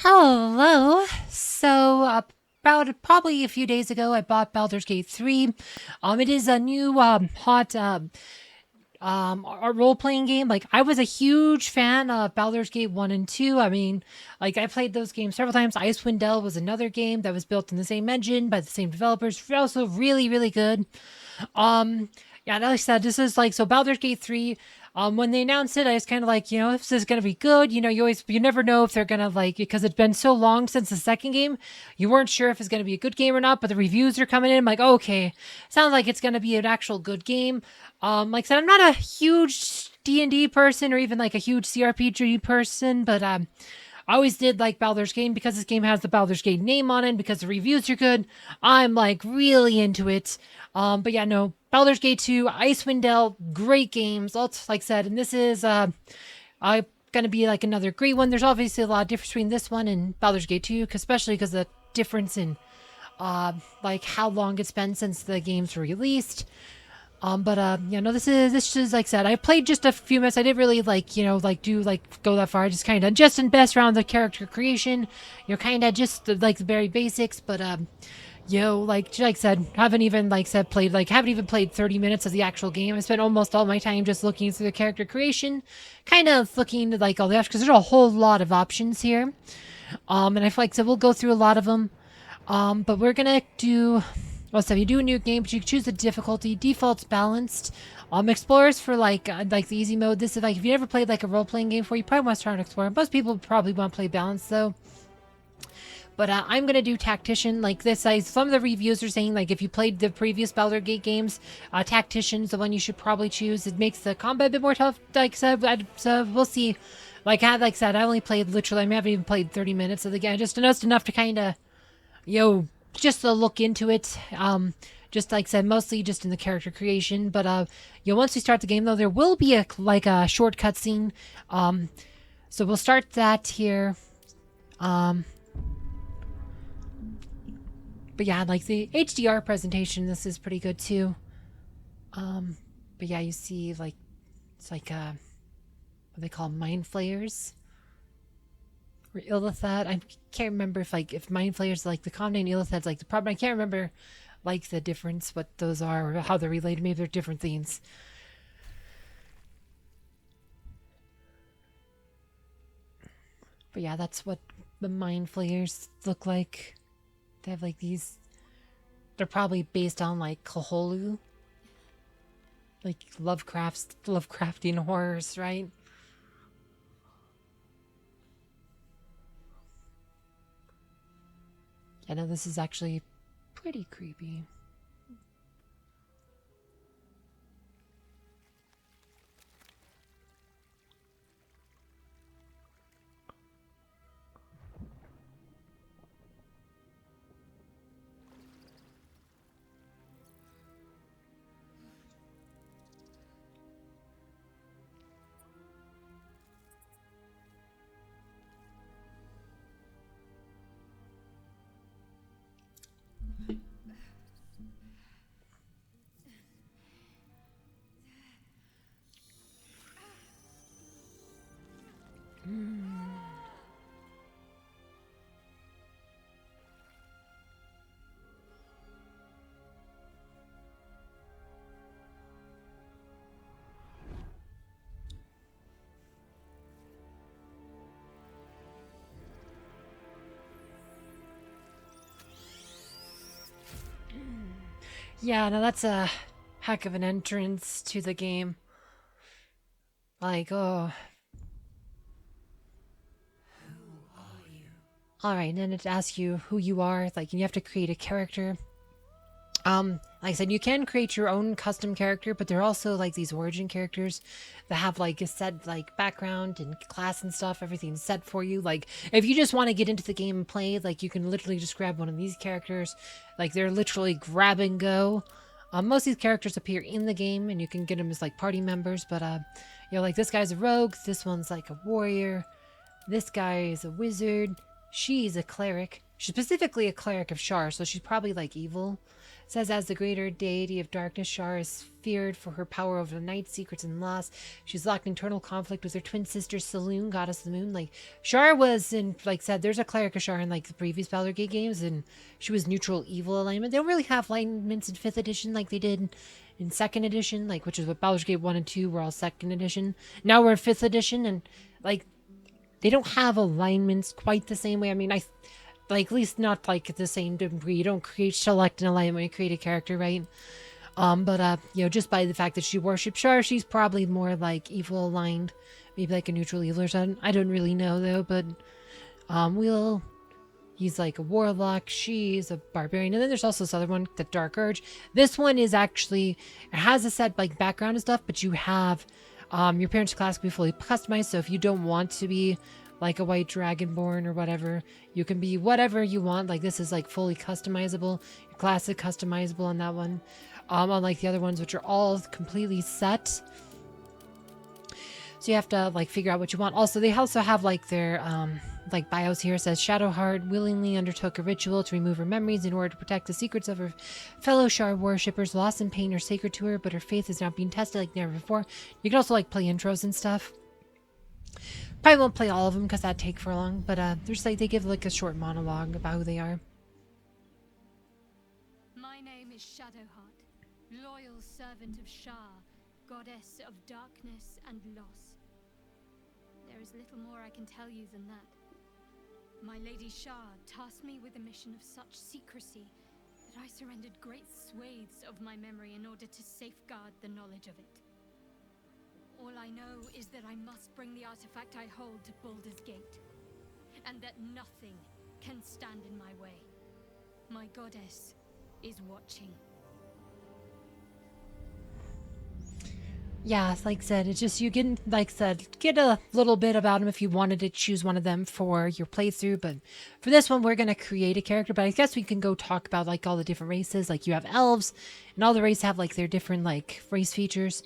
Hello. About probably a few days ago, I bought Baldur's Gate 3. It is a new hot a role-playing game. Like, I was a huge fan of Baldur's Gate 1 and 2. I mean, like, I played those games several times. Icewind Dale was another game that was built in the same engine by the same developers. Also really, really good. Um, yeah, like I said, this is like so Baldur's Gate 3. When they announced it, I was kind of like, if this is gonna be good, you never know if they're gonna like because it's been so long since the second game, you weren't sure if it's gonna be a good game or not. But the reviews are coming in, I'm like, okay, sounds like it's gonna be an actual good game. Like I said, I'm not a huge D&D person or even like a huge CRPG person, but I always did like Baldur's Gate because this game has the Baldur's Gate name on it because the reviews are good. I'm like really into it. But yeah, no, Baldur's Gate 2, Icewind Dale, great games. Lots, like I said, and this is gonna be like another great one. There's obviously a lot of difference between this one and Baldur's Gate 2, especially because the difference in like how long it's been since the games were released. No, this is like I said, I played just a few minutes. I didn't really go that far. I just kind of just in best around the character creation, kind of just like the very basics. But like I said, haven't even played 30 minutes of the actual game. I spent almost all my time just looking through the character creation, kind of looking at like all the options because there's a whole lot of options here. And I feel like so we'll go through a lot of them. But we're gonna do. Well, so if you do a new game, but you can choose the difficulty. Default's balanced. Explorers for like the easy mode. This is like if you ever played like a role playing game before, you probably want to start on Explorer. Most people probably want to play balanced though. But I'm gonna do tactician like this. Some of the reviews are saying like if you played the previous Baldur Gate games, tactician's the one you should probably choose. It makes the combat a bit more tough. Like I said, so we'll see. Like I said, I only played literally. I haven't even played 30 minutes of the game. Just enough to kind of, just to look into it. Just like I said, mostly just in the character creation. But once we start the game though, there will be a short cutscene. So we'll start that here. But yeah, like the HDR presentation, this is pretty good too. But yeah, you see like it's like what they call mind flayers or Illithad. I can't remember if mind flayers like the common name, Illithad's like the problem. I can't remember like the difference, what those are or how they're related. Maybe they're different things. But yeah, that's what the mind flayers look like. They have like these. They're probably based on like Cthulhu, like Lovecraftian horrors, right? I know this is actually pretty creepy. Yeah, no, that's a heck of an entrance to the game. Like, oh, all right, and then it asks you who you are. Like, you have to create a character. Like I said, you can create your own custom character, but there are also like these origin characters that have like a set like background and class and stuff. Everything's set for you. Like if you just want to get into the game and play, like you can literally just grab one of these characters. Like they're literally grab and go. Most of these characters appear in the game, and you can get them as like party members. But like this guy's a rogue. This one's like a warrior. This guy is a wizard. She's a cleric. She's specifically a cleric of Shar, so she's probably like evil. says, as the greater deity of darkness, Shar is feared for her power over the night, secrets, and loss. She's locked in eternal conflict with her twin sister, Saloon, goddess of the moon. Like, Shar was in, like said, there's a cleric of Shar in, like, the previous Baldur Gate games, and she was neutral evil alignment. They don't really have alignments in 5th edition like they did in 2nd edition, like, which is what Baldur's Gate 1 and 2 were all 2nd edition. Now we're 5th edition, and, like, they don't have alignments quite the same way. I mean, like, at least not like the same degree. You don't select an alignment when you create a character, right? But just by the fact that she worships Shar, she's probably more like evil aligned, maybe like a neutral evil or something. I don't really know though, but he's like a warlock, she's a barbarian, and then there's also this other one, the Dark Urge. This one is actually, it has a set like background and stuff, but you have your parents' class can be fully customized. So if you don't want to be like a white dragonborn or whatever, you can be whatever you want. Like, this is like fully customizable. Your class is customizable on that one. Unlike the other ones, which are all completely set. So you have to like figure out what you want. Also, they also have like their like bios here. It says Shadowheart willingly undertook a ritual to remove her memories in order to protect the secrets of her fellow Shard worshippers. Loss and pain are sacred to her, but her faith is now being tested like never before. You can also like play intros and stuff. Probably won't play all of them because that'd take for long, but there's like they give like a short monologue about who they are. My name is Shadowheart, loyal servant of Shar, goddess of darkness and loss. There is little more I can tell you than that. My lady Shar tasked me with a mission of such secrecy that I surrendered great swathes of my memory in order to safeguard the knowledge of it. All I know is that I must bring the artifact I hold to Baldur's Gate, and that nothing can stand in my way. My goddess is watching. Yeah, like I said, it's just you get, like I said, get a little bit about them if you wanted to choose one of them for your playthrough. But for this one, we're going to create a character. But I guess we can go talk about like all the different races. Like you have elves, and all the races have like their different like race features.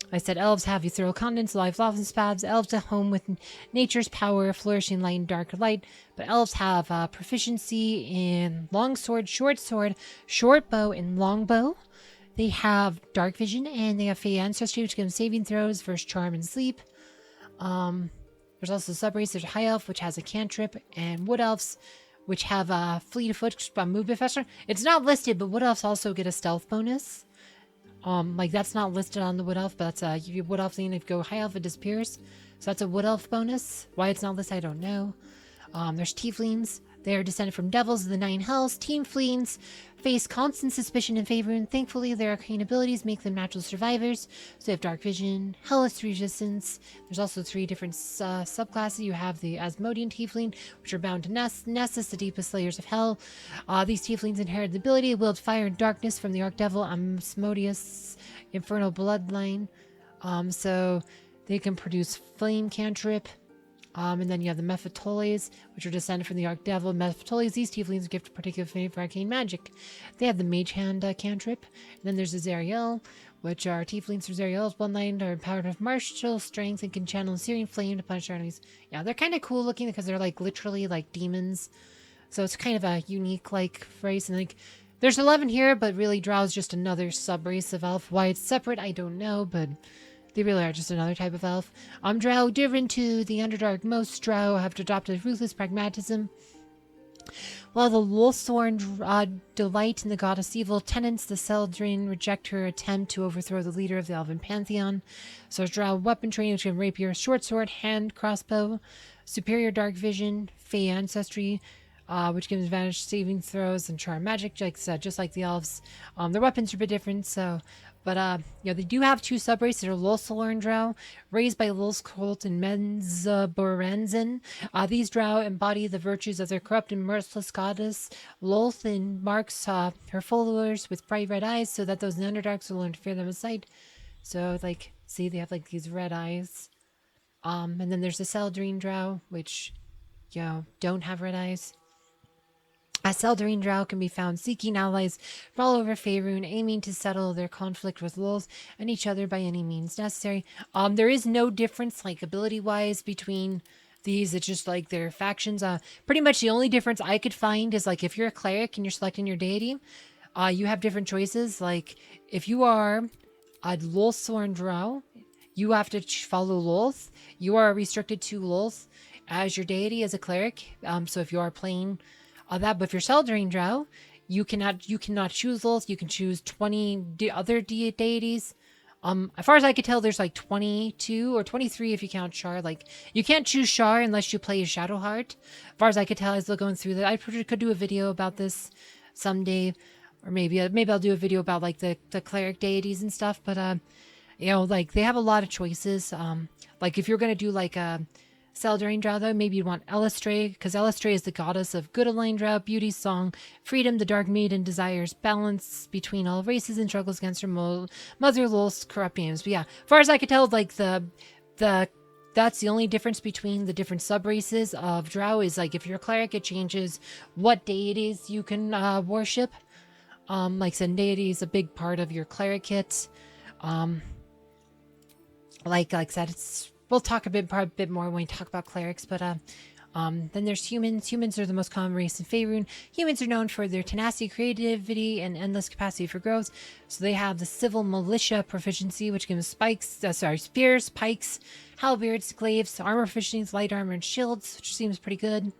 I said elves have ethereal continents, life, love, and spabs. Elves at home with nature's power, flourishing light and dark light. But elves have proficiency in longsword, short bow, and longbow. They have dark vision, and they have fey ancestry, which gives them saving throws versus charm and sleep. There's also subrace. There's high elf, which has a cantrip, and wood elves, which have a fleet of foot, movement faster. It's not listed, but wood elves also get a stealth bonus. Like that's not listed on the wood elf, but that's you wood elf thing. If you go high elf, it disappears. So that's a wood elf bonus. Why it's not listed, I don't know. There's tieflings. They are descended from devils of the nine hells. Tieflings face constant suspicion and favor, and thankfully their arcane abilities make them natural survivors. So they have dark vision, hellish resistance. There's also 3 different subclasses. You have the Asmodean Tiefling, which are bound to Nessus, the deepest layers of hell. These Tieflings inherit the ability to wield fire and darkness from the Archdevil Asmodeus Infernal Bloodline. So they can produce flame cantrip. And then you have the Mephitoles, which are descended from the Archdevil. Mephitoles, these tieflings gift a particular affinity for arcane magic. They have the Mage Hand cantrip. And then there's the Zariel, which are tieflings from Zariel's bloodline, are empowered with martial strength and can channel searing flame to punish their enemies. Yeah, they're kind of cool looking because they're like literally like demons. So it's kind of a unique like race. And like there's 11 here, but really Drow is just another sub-race of elf. Why it's separate, I don't know, but they really are just another type of elf. Drow, different to the Underdark, most Drow have adopted ruthless pragmatism. While the Lulthorn delight in the goddess evil, tenants the Seldrin reject her attempt to overthrow the leader of the Elven Pantheon. So Drow weapon training, which can rapier, short sword, hand, crossbow, superior dark vision, fey ancestry, which gives advantage saving throws and charm magic, like I said, just like the elves. Their weapons are a bit different, so... But, they do have 2 subraces that are Lulthorn Drow, raised by Lulthkult and Menzaboranzan. These Drow embody the virtues of their corrupt and merciless goddess. Lulth and marks her followers with bright red eyes so that those in the Underdarks will learn to fear them in sight. So, like, see, they have, like, these red eyes. And then there's the Seldrine Drow, which, don't have red eyes. A Seldrine Drow can be found seeking allies from all over Faerun, aiming to settle their conflict with Lulz and each other by any means necessary. There is no difference, like, ability-wise between these. It's just, like, their factions. Pretty much the only difference I could find is, like, if you're a cleric and you're selecting your deity, you have different choices. Like if you are a Lolthorn Drow, you have to follow Lolth. You are restricted to Lolth as your deity as a cleric. So if you are playing that, but if you're Seldering Drow, you cannot choose Lolth. You can choose 20 other deities. As far as I could tell, there's like 22 or 23 if you count Shar. Like, you can't choose Shar unless you play Shadowheart. As far as I could tell, I was going through that. I could do a video about this someday, or maybe I'll do a video about like the cleric deities and stuff. But like they have a lot of choices. Like if you're gonna do like a Seldering Drow, though, maybe you'd want Elistray, because Elistray is the goddess of good aligned Drow, beauty, song, freedom. The Dark Maiden desires balance between all races and struggles against her mother Lolth's corrupt aims. But yeah, as far as I could tell, like the that's the only difference between the different sub races of Drow is like if you're a cleric, it changes what deities you can worship. Like said, deity is a big part of your cleric kit. Like I said, we'll talk a bit more when we talk about clerics, but then there's humans. Humans are the most common race in Faerun. Humans are known for their tenacity, creativity, and endless capacity for growth. So they have the civil militia proficiency, which gives spears, pikes, halberds, glaives, armor proficiencies, light armor, and shields, which seems pretty good.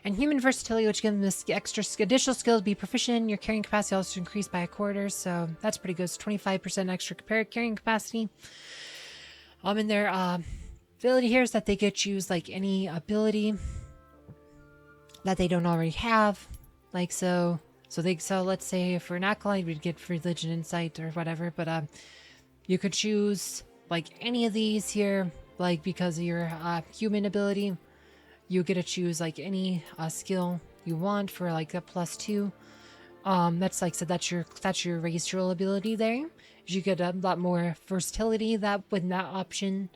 And human versatility, which gives them this extra additional skill to be proficient. Your carrying capacity also increased by a quarter, so that's pretty good. It's 25% extra carrying capacity. And their ability here is that they get to choose like any ability that they don't already have. Like so let's say for an acolyte we'd get religion, insight, or whatever, but you could choose like any of these here, like because of your human ability. You get to choose like any skill you want for like a +2. That's like so that's your racial ability there. You get a lot more versatility with that option.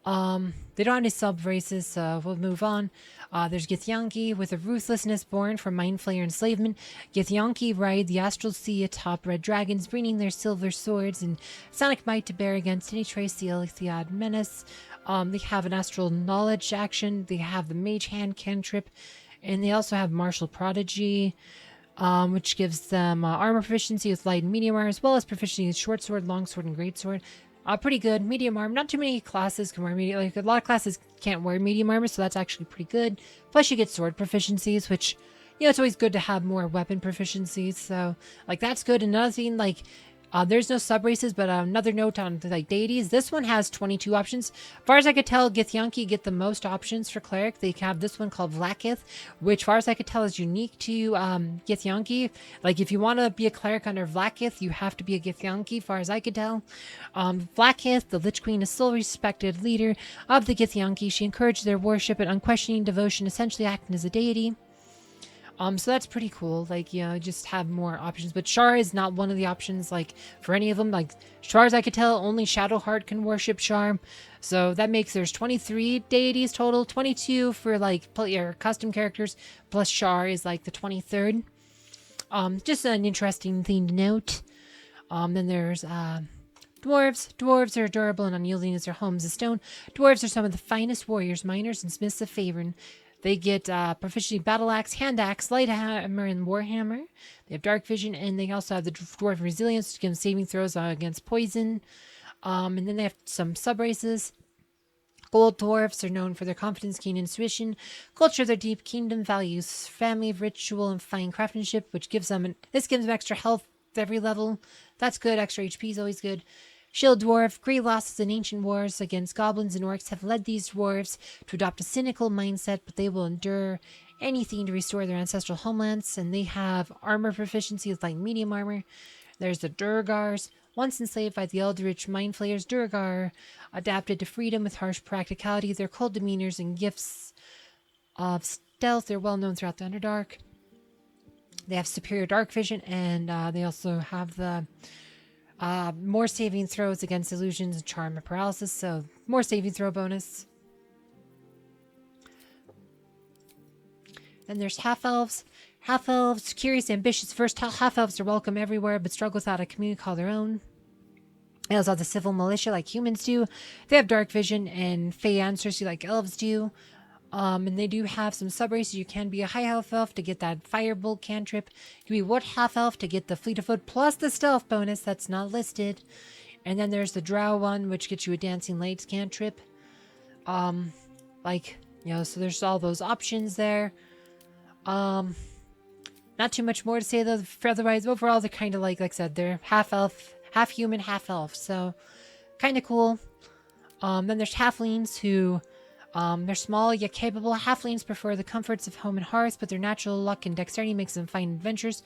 They don't have any sub races, so we'll move on. There's Githyanki with a ruthlessness born from Mindflayer enslavement. Githyanki ride the astral sea atop red dragons, bringing their silver swords and sonic might to bear against any trace the Elithiad menace. They have an astral knowledge action. They have the mage hand cantrip, and they also have martial prodigy, which gives them armor proficiency with light and medium armor, as well as proficiency with short sword, long sword, and great sword. Pretty good. Medium armor. Not too many classes can wear medium. Like a lot of classes can't wear medium armor, so that's actually pretty good. Plus, you get sword proficiencies, which it's always good to have more weapon proficiencies. So like that's good. Another thing, like there's no sub races, but another note on like deities. This one has 22 options. As far as I could tell, Githyanki get the most options for cleric. They have this one called Vlaakith, which, far as I could tell, is unique to Githyanki. Like if you want to be a cleric under Vlaakith, you have to be a Githyanki. Far as I could tell, Vlaakith, the Lich Queen, is sole respected leader of the Githyanki. She encouraged their worship and unquestioning devotion, essentially acting as a deity. So that's pretty cool. Like, just have more options. But Shar is not one of the options, like, for any of them. Like, Shar, as I could tell, only Shadowheart can worship Shar. So that makes there's 23 deities total. 22 for, like, your custom characters. Plus Shar is, like, the 23rd. Just an interesting thing to note. Then there's, Dwarves. Dwarves are durable and unyielding as their homes of stone. Dwarves are some of the finest warriors, miners, and smiths of Faerun. They get proficiency battle axe, hand axe, light hammer, and warhammer. They have dark vision, and they also have the dwarf resilience to give them saving throws against poison. And then they have some sub races. Gold dwarfs are known for their confidence, keen intuition, culture, their deep kingdom values, family, ritual, and fine craftsmanship, which gives them extra health every level. That's good. Extra HP is always good. Shield Dwarf, great losses in ancient wars against goblins and orcs have led these dwarves to adopt a cynical mindset, but they will endure anything to restore their ancestral homelands, and they have armor proficiency with light and medium armor. There's the Durgars. Once enslaved by the eldritch mind flayers, Durgar adapted to freedom with harsh practicality. Their cold demeanors and gifts of stealth, they're well known throughout the Underdark. They have superior dark vision, and they also have the more saving throws against illusions, charm, and paralysis, so more saving throw bonus. Then there's half-elves. Half-elves, curious, ambitious, versatile. Half-elves are welcome everywhere, but struggle without a community called their own. They also have the civil militia like humans do. They have dark vision and fey ancestry like elves do. And they do have some sub races. You can be a high health elf to get that firebolt cantrip. You can be wood half elf to get the fleet of foot plus the stealth bonus that's not listed. And then there's the drow one, which gets you a dancing lights cantrip. Like, so there's all those options there. Um, Not too much more to say though. Otherwise, overall, they're kind of like I said, they're half elf, half human, half elf. So, kind of cool. Then there's halflings who, they're small yet capable. Halflings prefer the comforts of home and hearth, but their natural luck and dexterity makes them find adventures.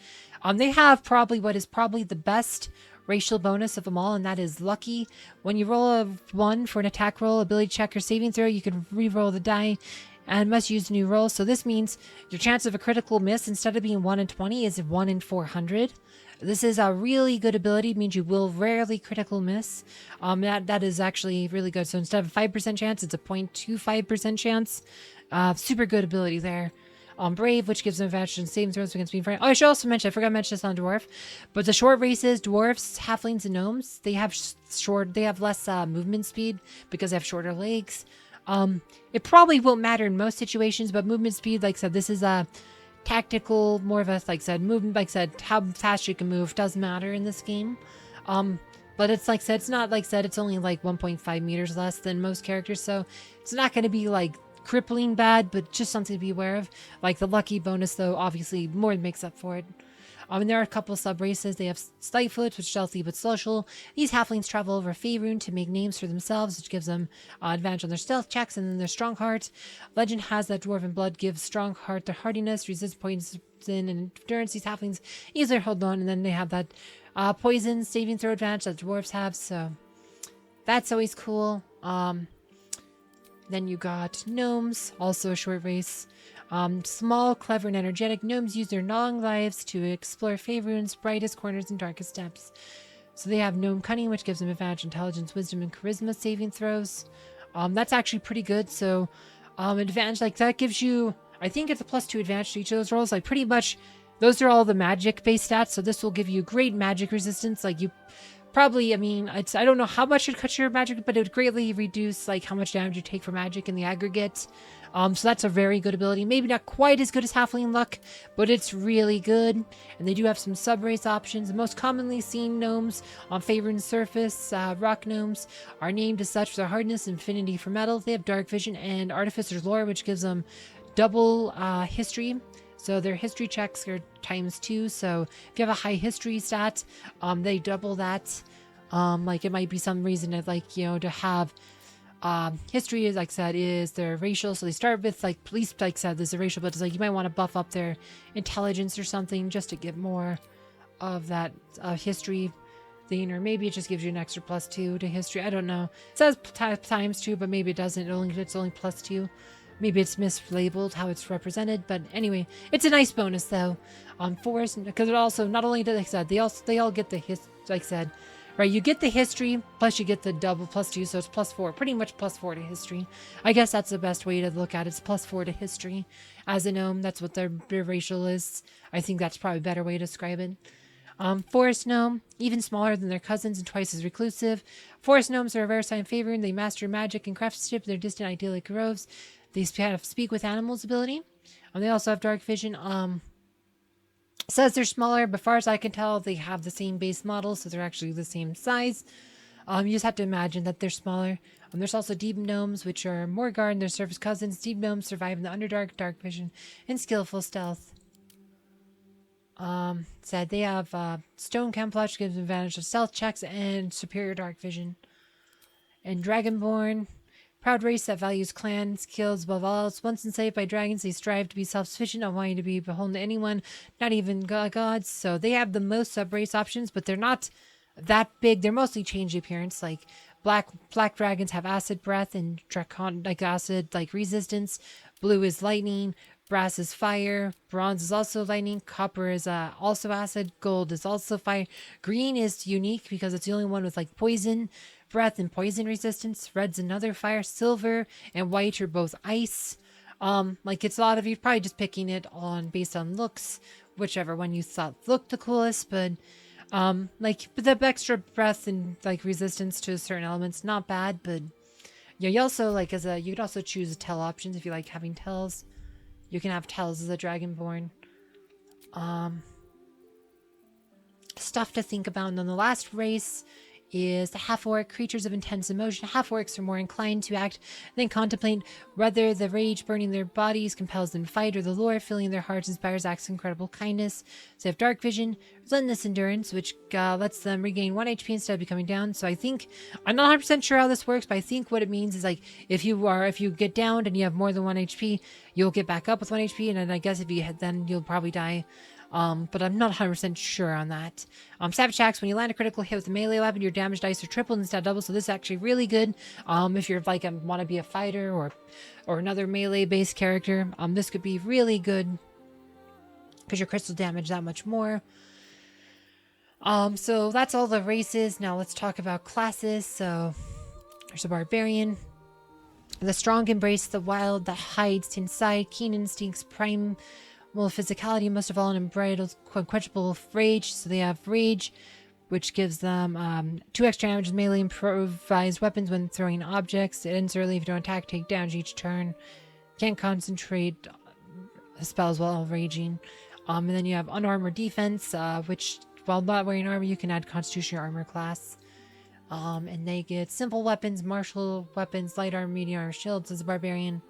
They have probably what is probably the best racial bonus of them all, and that is lucky. When you roll a 1 for an attack roll, ability check, or saving throw, you can re-roll the die and must use a new roll. So this means your chance of a critical miss, instead of being 1 in 20, is 1 in 400. This is a really good ability. It means you will rarely critical miss. That is actually really good. So instead of a 5% chance, it's a 0.25% chance. Super good ability there. Brave, which gives them advantage in saving throws against being frightened. Oh, I should also mention, I forgot to mention this on Dwarf, but the short races, dwarfs, halflings, and gnomes, they have less movement speed because they have shorter legs. It probably won't matter in most situations, but movement speed, like I said, this is a tactical, more of a, like I said, movement, like I said, how fast you can move does matter in this game. But it's like I said, it's not like I said, it's only like 1.5 meters less than most characters, so it's not going to be like crippling bad, but just something to be aware of. Like the lucky bonus, though, obviously more than makes up for it. And there are a couple sub races. They have Slightfoot, which is stealthy but social. These halflings travel over Faerun to make names for themselves, which gives them advantage on their stealth checks, and then their strong heart. Legend has that dwarven blood gives strong heart their hardiness, resist poison, and endurance. These halflings easily hold on, and then they have that poison saving throw advantage that dwarves have, so that's always cool. Then you got gnomes, also a short race. Small, clever, and energetic, gnomes use their long lives to explore Faerun's brightest corners and darkest depths. So they have gnome cunning, which gives them advantage, intelligence, wisdom, and charisma saving throws. That's actually pretty good. So advantage, like that gives you, I think it's a +2 advantage to each of those rolls. Like pretty much, those are all the magic-based stats. So this will give you great magic resistance. Like you probably, I mean, I don't know how much it cuts your magic, but it would greatly reduce like how much damage you take for magic in the aggregate. So that's a very good ability. Maybe not quite as good as Halfling Luck, but it's really good. And they do have some sub-race options. The most commonly seen gnomes on Faerun's surface, rock gnomes, are named as such for their hardness and affinity for metal. They have dark vision and artificer's lore, which gives them double history. So their history checks are ×2. So if you have a high history stat, they double that. Like it might be some reason that, like, to have history is, like I said, is their racial. So they start with like, at least like I said, there's a racial, but it's like you might want to buff up their intelligence or something just to get more of that history thing, or maybe it just gives you an extra +2 to history. I don't know. It says ×2, but maybe it doesn't. It's only +2. Maybe it's mislabeled how it's represented, but anyway, it's a nice bonus though. Forest, because it also, not only do, like I said, they all get the like I said, right? You get the history plus you get the double +2, so it's +4, pretty much +4 to history. I guess that's the best way to look at it. It's +4 to history. As a gnome, that's what their racial is. I think that's probably a better way to describe it. Forest gnome, even smaller than their cousins and twice as reclusive. Forest gnomes are a rare sign favor, and they master magic and craftsmanship in their distant idyllic groves. They have speak with animals ability. They also have dark vision. Says they're smaller, but far as I can tell, they have the same base model, so they're actually the same size. You just have to imagine that they're smaller. There's also deep gnomes, which are more guard than their surface cousins. Deep gnomes survive in the Underdark, dark vision, and skillful stealth. Said they have stone camouflage, gives them advantage of stealth checks and superior dark vision. And Dragonborn, proud race that values clan skills above all else. Once enslaved by dragons, they strive to be self-sufficient, not wanting to be beholden to anyone, not even gods. So they have the most sub-race options, but they're not that big. They're mostly changed appearance. Like black dragons have acid breath and dracon like acid like resistance. Blue is lightning. Brass is fire. Bronze is also lightning. Copper is also acid. Gold is also fire. Green is unique because it's the only one with like poison breath and poison resistance. Red's another fire. Silver and white are both ice. Like it's a lot of you probably just picking it on based on looks, whichever one you thought looked the coolest. But like the extra breath and like resistance to certain elements, not bad. But Yeah, you also like as a you could also choose tell options if you like having tells. You can have tells as a dragonborn. Um, Stuff to think about. And then the last race is the half orc, creatures of intense emotion. Half orcs are more inclined to act than contemplate, whether the rage burning their bodies compels them to fight, or the lore filling their hearts inspires acts of incredible kindness. So they have dark vision, relentless endurance, which lets them regain 1 HP instead of becoming down. So I think I'm not 100% sure how this works, but I think what it means is like if you get downed and you have more than 1 HP, you'll get back up with 1 HP, and then I guess if you hit, then you'll probably die. But I'm not 100% sure on that. Savage attacks, when you land a critical hit with a melee weapon, your damage dice are tripled instead of double, so this is actually really good. If you're like want to be a fighter or another melee-based character, this could be really good because your crystal damage that much more. So that's all the races. Now let's talk about classes. So there's a barbarian. The strong embrace the wild that hides inside. Keen instincts, prime physicality, most of all, an unquenchable rage. So they have rage, which gives them 2 extra damage with melee improvised weapons when throwing objects. It ends early if you don't attack, take damage each turn. Can't concentrate spells while raging. And then you have unarmored defense, which while not wearing armor, you can add constitution or armor class. And they get simple weapons, martial weapons, light armor, medium armor, shields as a barbarian.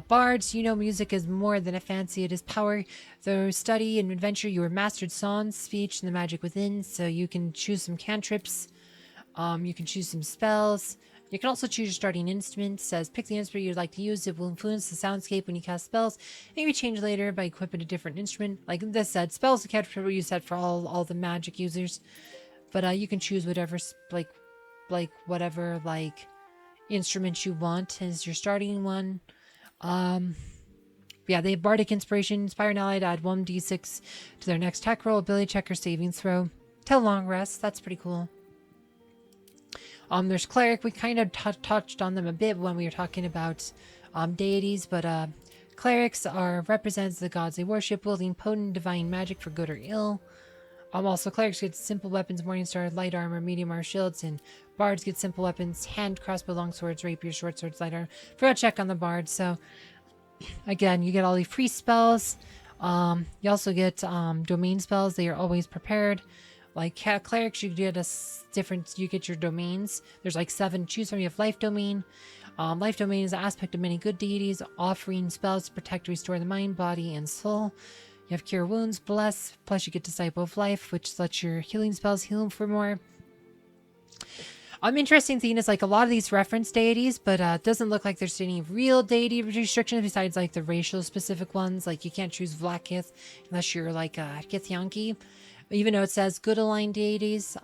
Bards, you know music is more than a fancy, it is power. Through study and adventure, you have mastered songs, speech, and the magic within, so you can choose some cantrips. You can choose some spells. You can also choose your starting instrument. It says pick the instrument you'd like to use. It will influence the soundscape when you cast spells. It can be changed later by equipping a different instrument. Like this said, spells and cantrips will use set for all the magic users. But you can choose whatever whatever instrument you want as your starting one. Yeah, they have Bardic Inspiration, inspire an ally to add 1d6 to their next attack roll, ability check, or saving throw. Till long rest, that's pretty cool. There's Cleric, we kind of touched on them a bit when we were talking about deities, but clerics represents the gods they worship, wielding potent divine magic for good or ill. Also, clerics get simple weapons, Morningstar, light armor, medium armor, shields, and bards get simple weapons, hand, crossbow, long swords, rapier, short swords, light armor. Forgot to check on the bard, so again, you get all the free spells. You also get domain spells. They are always prepared. Like clerics, you get you get your domains. There's like 7 to choose from. You have life domain. Life domain is an aspect of many good deities, offering spells to protect, restore the mind, body, and soul. You have Cure Wounds, Bless, plus you get Disciple of Life, which lets your healing spells heal for more. Interesting thing is like a lot of these reference deities, but it doesn't look like there's any real deity restrictions besides like the racial specific ones. Like you can't choose Vlaakith unless you're like Githyanki. Even though it says good aligned deities,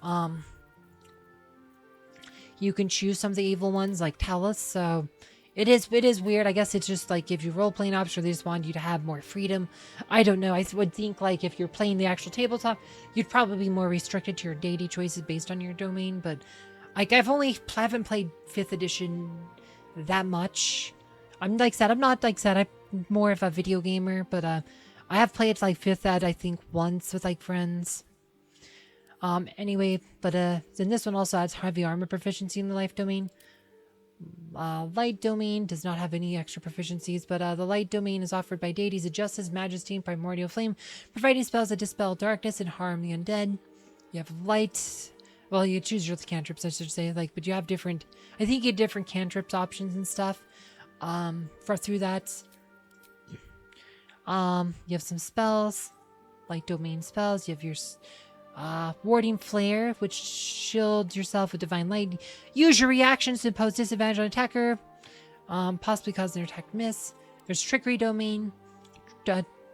you can choose some of the evil ones like Talus, so it is weird. I guess it's just like gives you role playing options, or they just want you to have more freedom. I don't know. I would think like if you're playing the actual tabletop, you'd probably be more restricted to your deity choices based on your domain. But like I haven't played 5th edition that much. I'm more of a video gamer, but I have played like 5th ed I think once with like friends. Anyway, but then this one also adds heavy armor proficiency in the life domain. Light domain does not have any extra proficiencies, but the light domain is offered by deities of justice, majesty, and primordial flame, providing spells that dispel darkness and harm the undead. You have light. Well, you choose your cantrips, I should say. But you have different. I think you get different cantrips options and stuff. Through that. You have some spells, light domain spells. You have your Warding Flare, which shields yourself with Divine Light. Use your reactions to impose disadvantage on attacker, possibly cause their attack miss. There's Trickery Domain.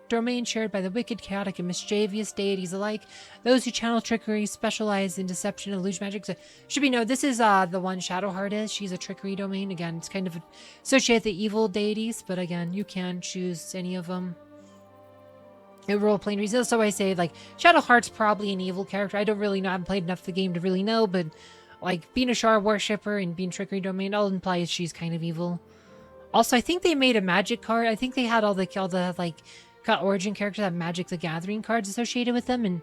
Domain shared by the wicked, chaotic, and mischievous deities alike. Those who channel trickery specialize in deception and illusion magic. So, should be known, this is the one Shadowheart is. She's a trickery domain. Again, it's kind of associated with the evil deities, but again, you can choose any of them. Role playing reasons. So I say like Shadowheart's probably an evil character. I don't really know. I haven't played enough of the game to really know, but like being a Shar worshipper and being trickery domain all implies she's kind of evil. Also, I think they made a magic card. I think they had all the like origin characters have Magic the Gathering cards associated with them, and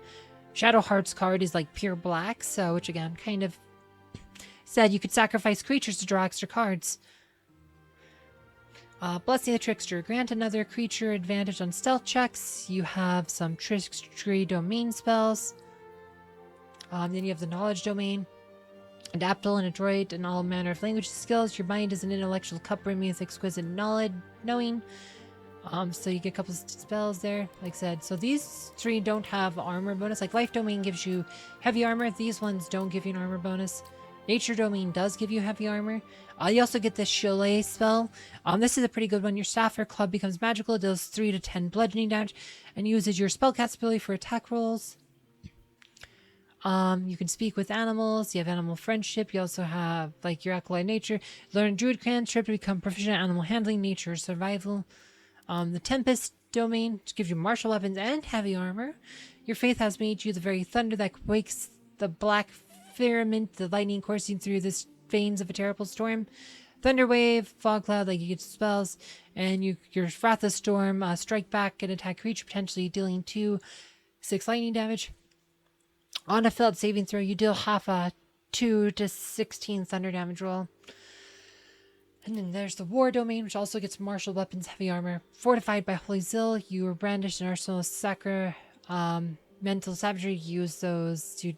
Shadowheart's card is like pure black. So which again kind of Said you could sacrifice creatures to draw extra cards. Blessing the Trickster. Grant another creature advantage on stealth checks. You have some Trickstery domain spells. Then you have the Knowledge domain. Adaptable and adroit in all manner of language skills. Your mind is an intellectual cup brimming with exquisite knowledge, knowing. So you get a couple spells there, like I said. So these three don't have armor bonus. Like Life Domain gives you heavy armor. These ones don't give you an armor bonus. Nature Domain does give you heavy armor. You also get the Chalet spell. This is a pretty good one. Your staff or club becomes magical. It deals 3 to 10 bludgeoning damage and uses your spellcast ability for attack rolls. You can speak with animals. You have animal friendship. You also have like your acolyte nature. Learn druid cantrip to become proficient at animal handling, nature, survival. The Tempest domain gives you martial weapons and heavy armor. Your faith has made you the very thunder that quakes the black firmament, the lightning coursing through the veins of a terrible storm. Thunder wave, fog cloud, like you get spells, and your Wrath of Storm, strike back and attack creature, potentially dealing 2/6 lightning damage. On a failed saving throw, you deal half a 2 to 16 thunder damage roll. And then there's the War Domain, which also gets martial weapons, heavy armor. Fortified by Holy Zeal, you are brandished an arsenal of sacra, mental savagery. Use those to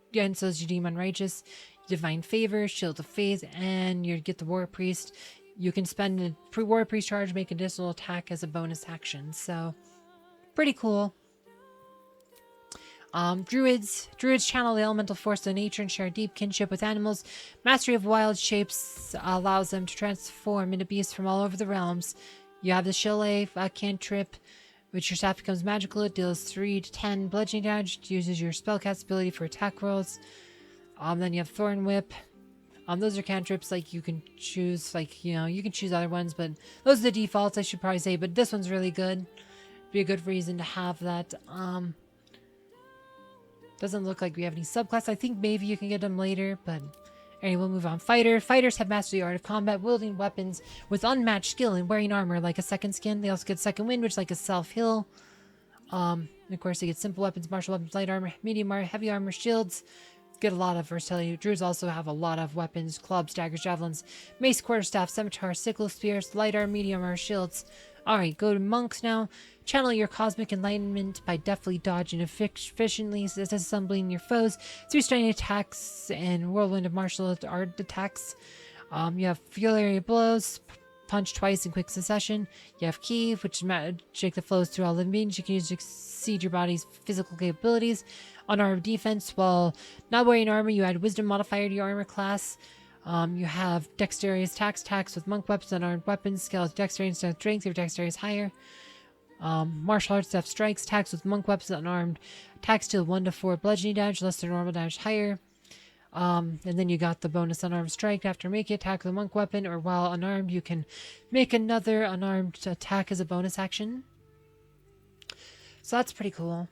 against those you deem unrighteous. Divine Favor, Shield of Faith, and you get the War Priest. You can spend a War Priest charge, make an additional attack as a bonus action. So, pretty cool. Druids channel the elemental force of nature and share deep kinship with animals. Mastery of wild shapes allows them to transform into beasts from all over the realms. You have the Chalet cantrip, which your staff becomes magical. It deals 3 to 10 bludgeoning damage. It uses your spellcast ability for attack rolls. Then you have Thorn Whip. Those are cantrips. Like you can choose, you can choose other ones, but those are the defaults, I should probably say. But this one's really good. Be a good reason to have that. Doesn't look like we have any subclass. I think maybe you can get them later, but anyway, we'll move on. Fighters have mastered the art of combat, wielding weapons with unmatched skill and wearing armor like a second skin. They also get second wind, which is like a self-heal. And of course, they get simple weapons, martial weapons, light armor, medium armor, heavy armor, shields. Get a lot of versatility. Druids also have a lot of weapons, clubs, daggers, javelins, mace, quarterstaff, scimitar, sickle, spears, light armor, medium armor, shields. Alright, go to monks now. Channel your cosmic enlightenment by deftly dodging efficiently, disassembling your foes through stunning attacks and whirlwind of martial art attacks. You have fury blows, punch twice in quick succession. You have ki, which is magic that flows through all living beings. You can use to exceed your body's physical capabilities. Unarmed defense, while not wearing armor, you add wisdom modifier to your armor class. You have dexterous attacks with monk weapons, unarmed weapons, scale dexterity instead of strength. Your dexterity is higher. Martial arts death strikes, attacks with monk weapons, unarmed attacks deal 1 to 4 bludgeoning damage, less than normal damage higher. And then you got the bonus unarmed strike after making attack with a monk weapon, or while unarmed, you can make another unarmed attack as a bonus action. So that's pretty cool.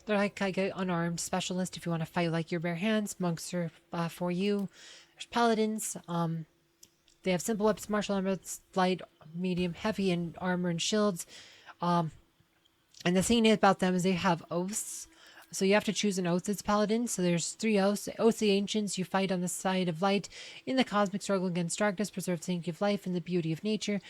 They're like an unarmed specialist if you want to fight like your bare hands. Monks are for you. There's paladins. They have simple weapons, martial armor, light, medium, heavy, and armor and shields. And the thing about them is they have oaths. So you have to choose an oath as paladin. So there's 3 oaths. Oath of the Ancients, you fight on the side of light in the cosmic struggle against darkness, preserve the sanctity of life and the beauty of nature.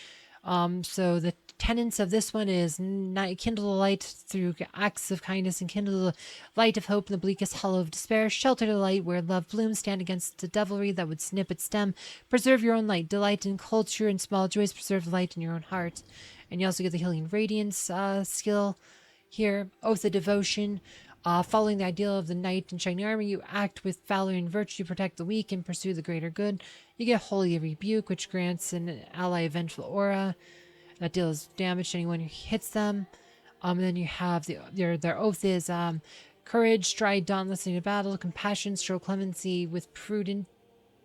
So the tenets of this one is kindle the light through acts of kindness and kindle the light of hope in the bleakest hollow of despair. Shelter the light where love blooms. Stand against the devilry that would snip its stem. Preserve your own light. Delight in culture and small joys. Preserve the light in your own heart. And you also get the healing radiance skill here. Oath of devotion. Following the ideal of the knight in shining armor, you act with valor and virtue to protect the weak and pursue the greater good. You get Holy Rebuke, which grants an ally a vengeful aura that deals damage to anyone who hits them. And then you have their oath is courage, stride dauntlessly into battle, compassion, show clemency with prudent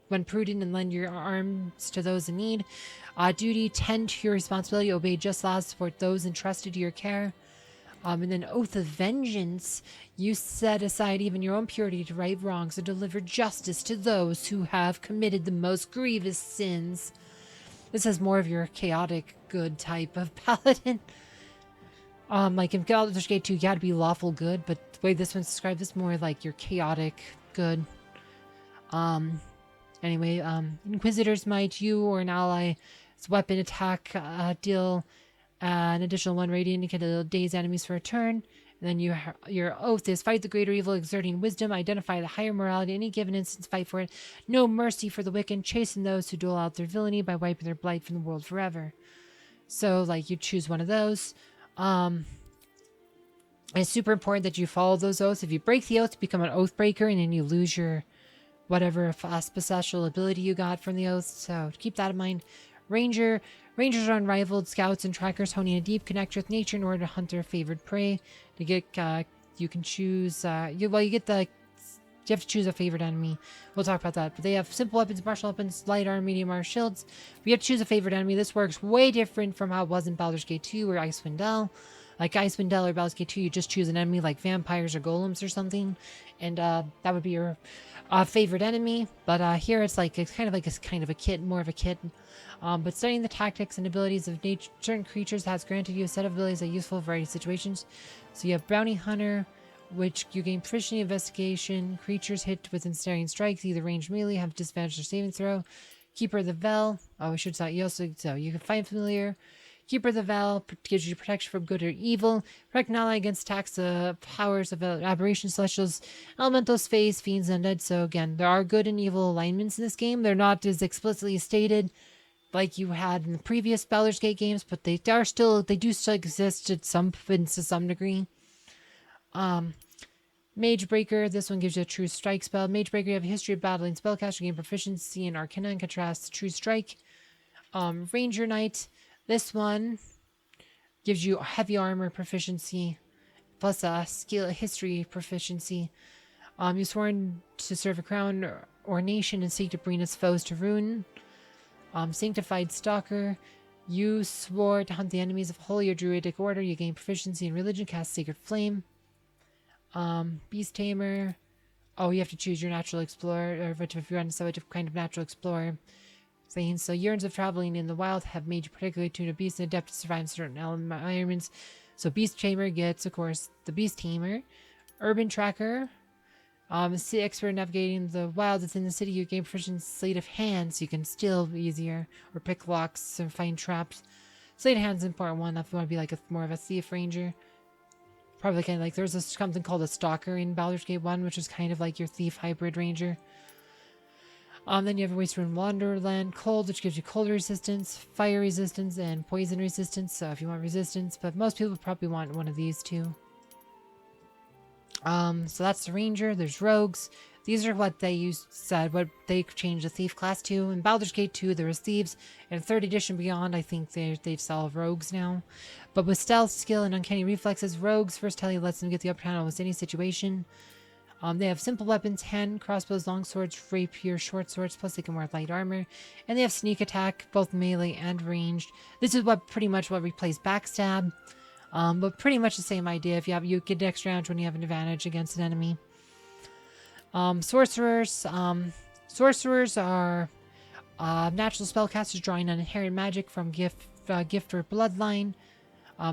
when prudent, and lend your arms to those in need. Duty, tend to your responsibility, obey just laws, support those entrusted to your care. And then Oath of Vengeance, you set aside even your own purity to right wrongs and deliver justice to those who have committed the most grievous sins. This is more of your chaotic good type of paladin. Like in Baldur's Gate 2, you had to be lawful good, but the way this one's described is more like your chaotic good. Anyway, Inquisitor's Might, you or an ally's weapon attack deal an additional 1 radiant indicated to daze enemies for a turn. And then your oath is fight the greater evil, exerting wisdom, identify the higher morality, any given instance, fight for it. No mercy for the wicked, chasten those who dole out their villainy by wiping their blight from the world forever. So, like, you choose one of those. It's super important that you follow those oaths. If you break the oath, you become an oath breaker, and then you lose your whatever special ability you got from the oath. So keep that in mind. Rangers are unrivaled scouts and trackers, honing a deep connection with nature in order to hunt their favored prey. To get, you can choose. You have to choose a favorite enemy. We'll talk about that. But they have simple weapons, martial weapons, light armor, medium armor, shields. But you have to choose a favorite enemy. This works way different from how it was in Baldur's Gate 2 or Icewind Dale. Like Icewind Dale or Baldur's Gate 2, you just choose an enemy like vampires or golems or something, and that would be your favorite enemy. But here it's kind of a kit, more of a kit. But studying the tactics and abilities of certain creatures has granted you a set of abilities that are useful for a variety of situations. So you have Bounty Hunter, which you gain proficiency investigation. Creatures hit with ensnaring strikes, either ranged melee, have disadvantage or saving throw. Keeper of the Vel. Oh, we should say you can find familiar. Keeper of the Vel gives you protection from good or evil. Protect an ally against attacks of powers of aberrations, celestials, elementals, fays, fiends, undead. So again, there are good and evil alignments in this game. They're not as explicitly stated like you had in the previous Baldur's Gate games, but they do still exist to some degree. Mage Breaker, this one gives you a True Strike spell. Mage Breaker, you have a history of battling spellcaster, gain proficiency in Arcana in contrast to True Strike. Ranger Knight, this one gives you heavy armor proficiency plus a skill history proficiency. You're sworn to serve a crown or nation and seek to bring its foes to ruin. Sanctified Stalker, you swore to hunt the enemies of holy or druidic order. You gain proficiency in religion, cast Sacred Flame. Beast Tamer. Oh, you have to choose your natural explorer, or if you're on some kind of natural explorer thing. So yearns of traveling in the wild have made you particularly tuned to beasts and adept to survive in certain environments. So Beast Tamer gets, of course, the Beast Tamer. Urban Tracker. City expert navigating the wild that's in the city. You gain proficient sleight of hand, so you can steal easier or pick locks or find traps. Sleight of hand's an important one if you want to be like more of a thief ranger. Probably kind of like there's something called a stalker in Baldur's Gate 1, which is kind of like your thief hybrid ranger. Then you have Wasteland Wonderland Cold, which gives you cold resistance, fire resistance, and poison resistance. So if you want resistance, but most people probably want one of these too. So that's the Ranger. There's Rogues. These are what they what they changed the Thief class to. In Baldur's Gate 2, there was Thieves. In 3rd edition beyond, I think they sell Rogues now. But with stealth, skill, and uncanny reflexes, Rogues' versatility lets them get the upper hand in almost any situation. They have simple weapons, hand, crossbows, long swords, rapier, short swords, plus they can wear light armor. And they have sneak attack, both melee and ranged. This is pretty much what replaced backstab. But pretty much the same idea. If you get extra damage when you have an advantage against an enemy. Sorcerers. Sorcerers are natural spellcasters drawing on inherent magic from gift or bloodline.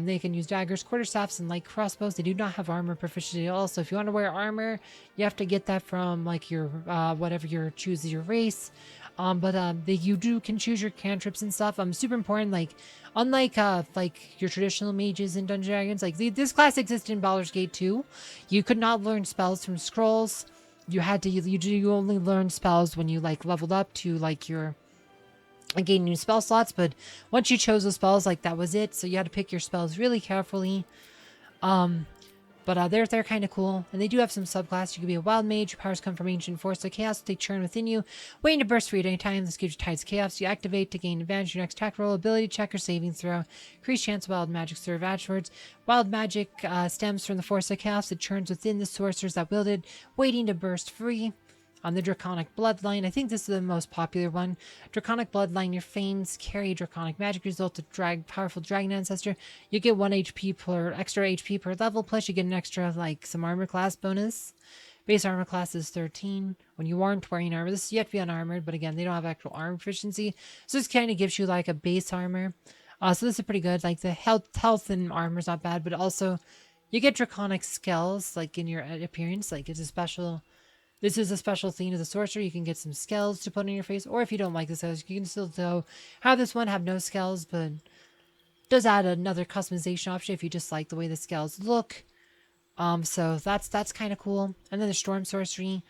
They can use daggers, quarterstaffs, and light crossbows. They do not have armor proficiency at all. So if you want to wear armor, you have to get that from like your whatever your choose your race. You can choose your cantrips and stuff. Super important. Like unlike your traditional mages in Dungeons and Dragons, this class existed in Baldur's Gate 2. You could not learn spells from scrolls. You only learn spells when you leveled up to your gain new spell slots, but once you chose those spells, that was it. So you had to pick your spells really carefully. They're kind of cool, and they do have some subclass. You could be a wild mage. Your powers come from ancient force of chaos. They churn within you, waiting to burst free at any time. This gives you Tides Chaos. You activate to gain advantage of your next attack roll, ability check, or saving throw. Increase chance of wild magic serve afterwards. Wild magic stems from the force of chaos. It churns within the sorcerers that wield it, waiting to burst free. On the Draconic Bloodline, I think this is the most popular one. Draconic Bloodline, your fanes carry Draconic magic, result of powerful dragon ancestor. You get 1 HP extra HP per level, plus you get an extra some armor class bonus. Base armor class is 13. When you aren't wearing armor, this is yet to be unarmored, but again, they don't have actual armor proficiency, so this kind of gives you a base armor. So this is pretty good. The health and armor is not bad, but also you get Draconic Scales in your appearance. It's a special. This is a special theme of the sorcerer. You can get some scales to put on your face, or if you don't like the scales, you can still have this one have no scales, but does add another customization option if you just like the way the scales look. So that's kind of cool. And then the storm sorcery,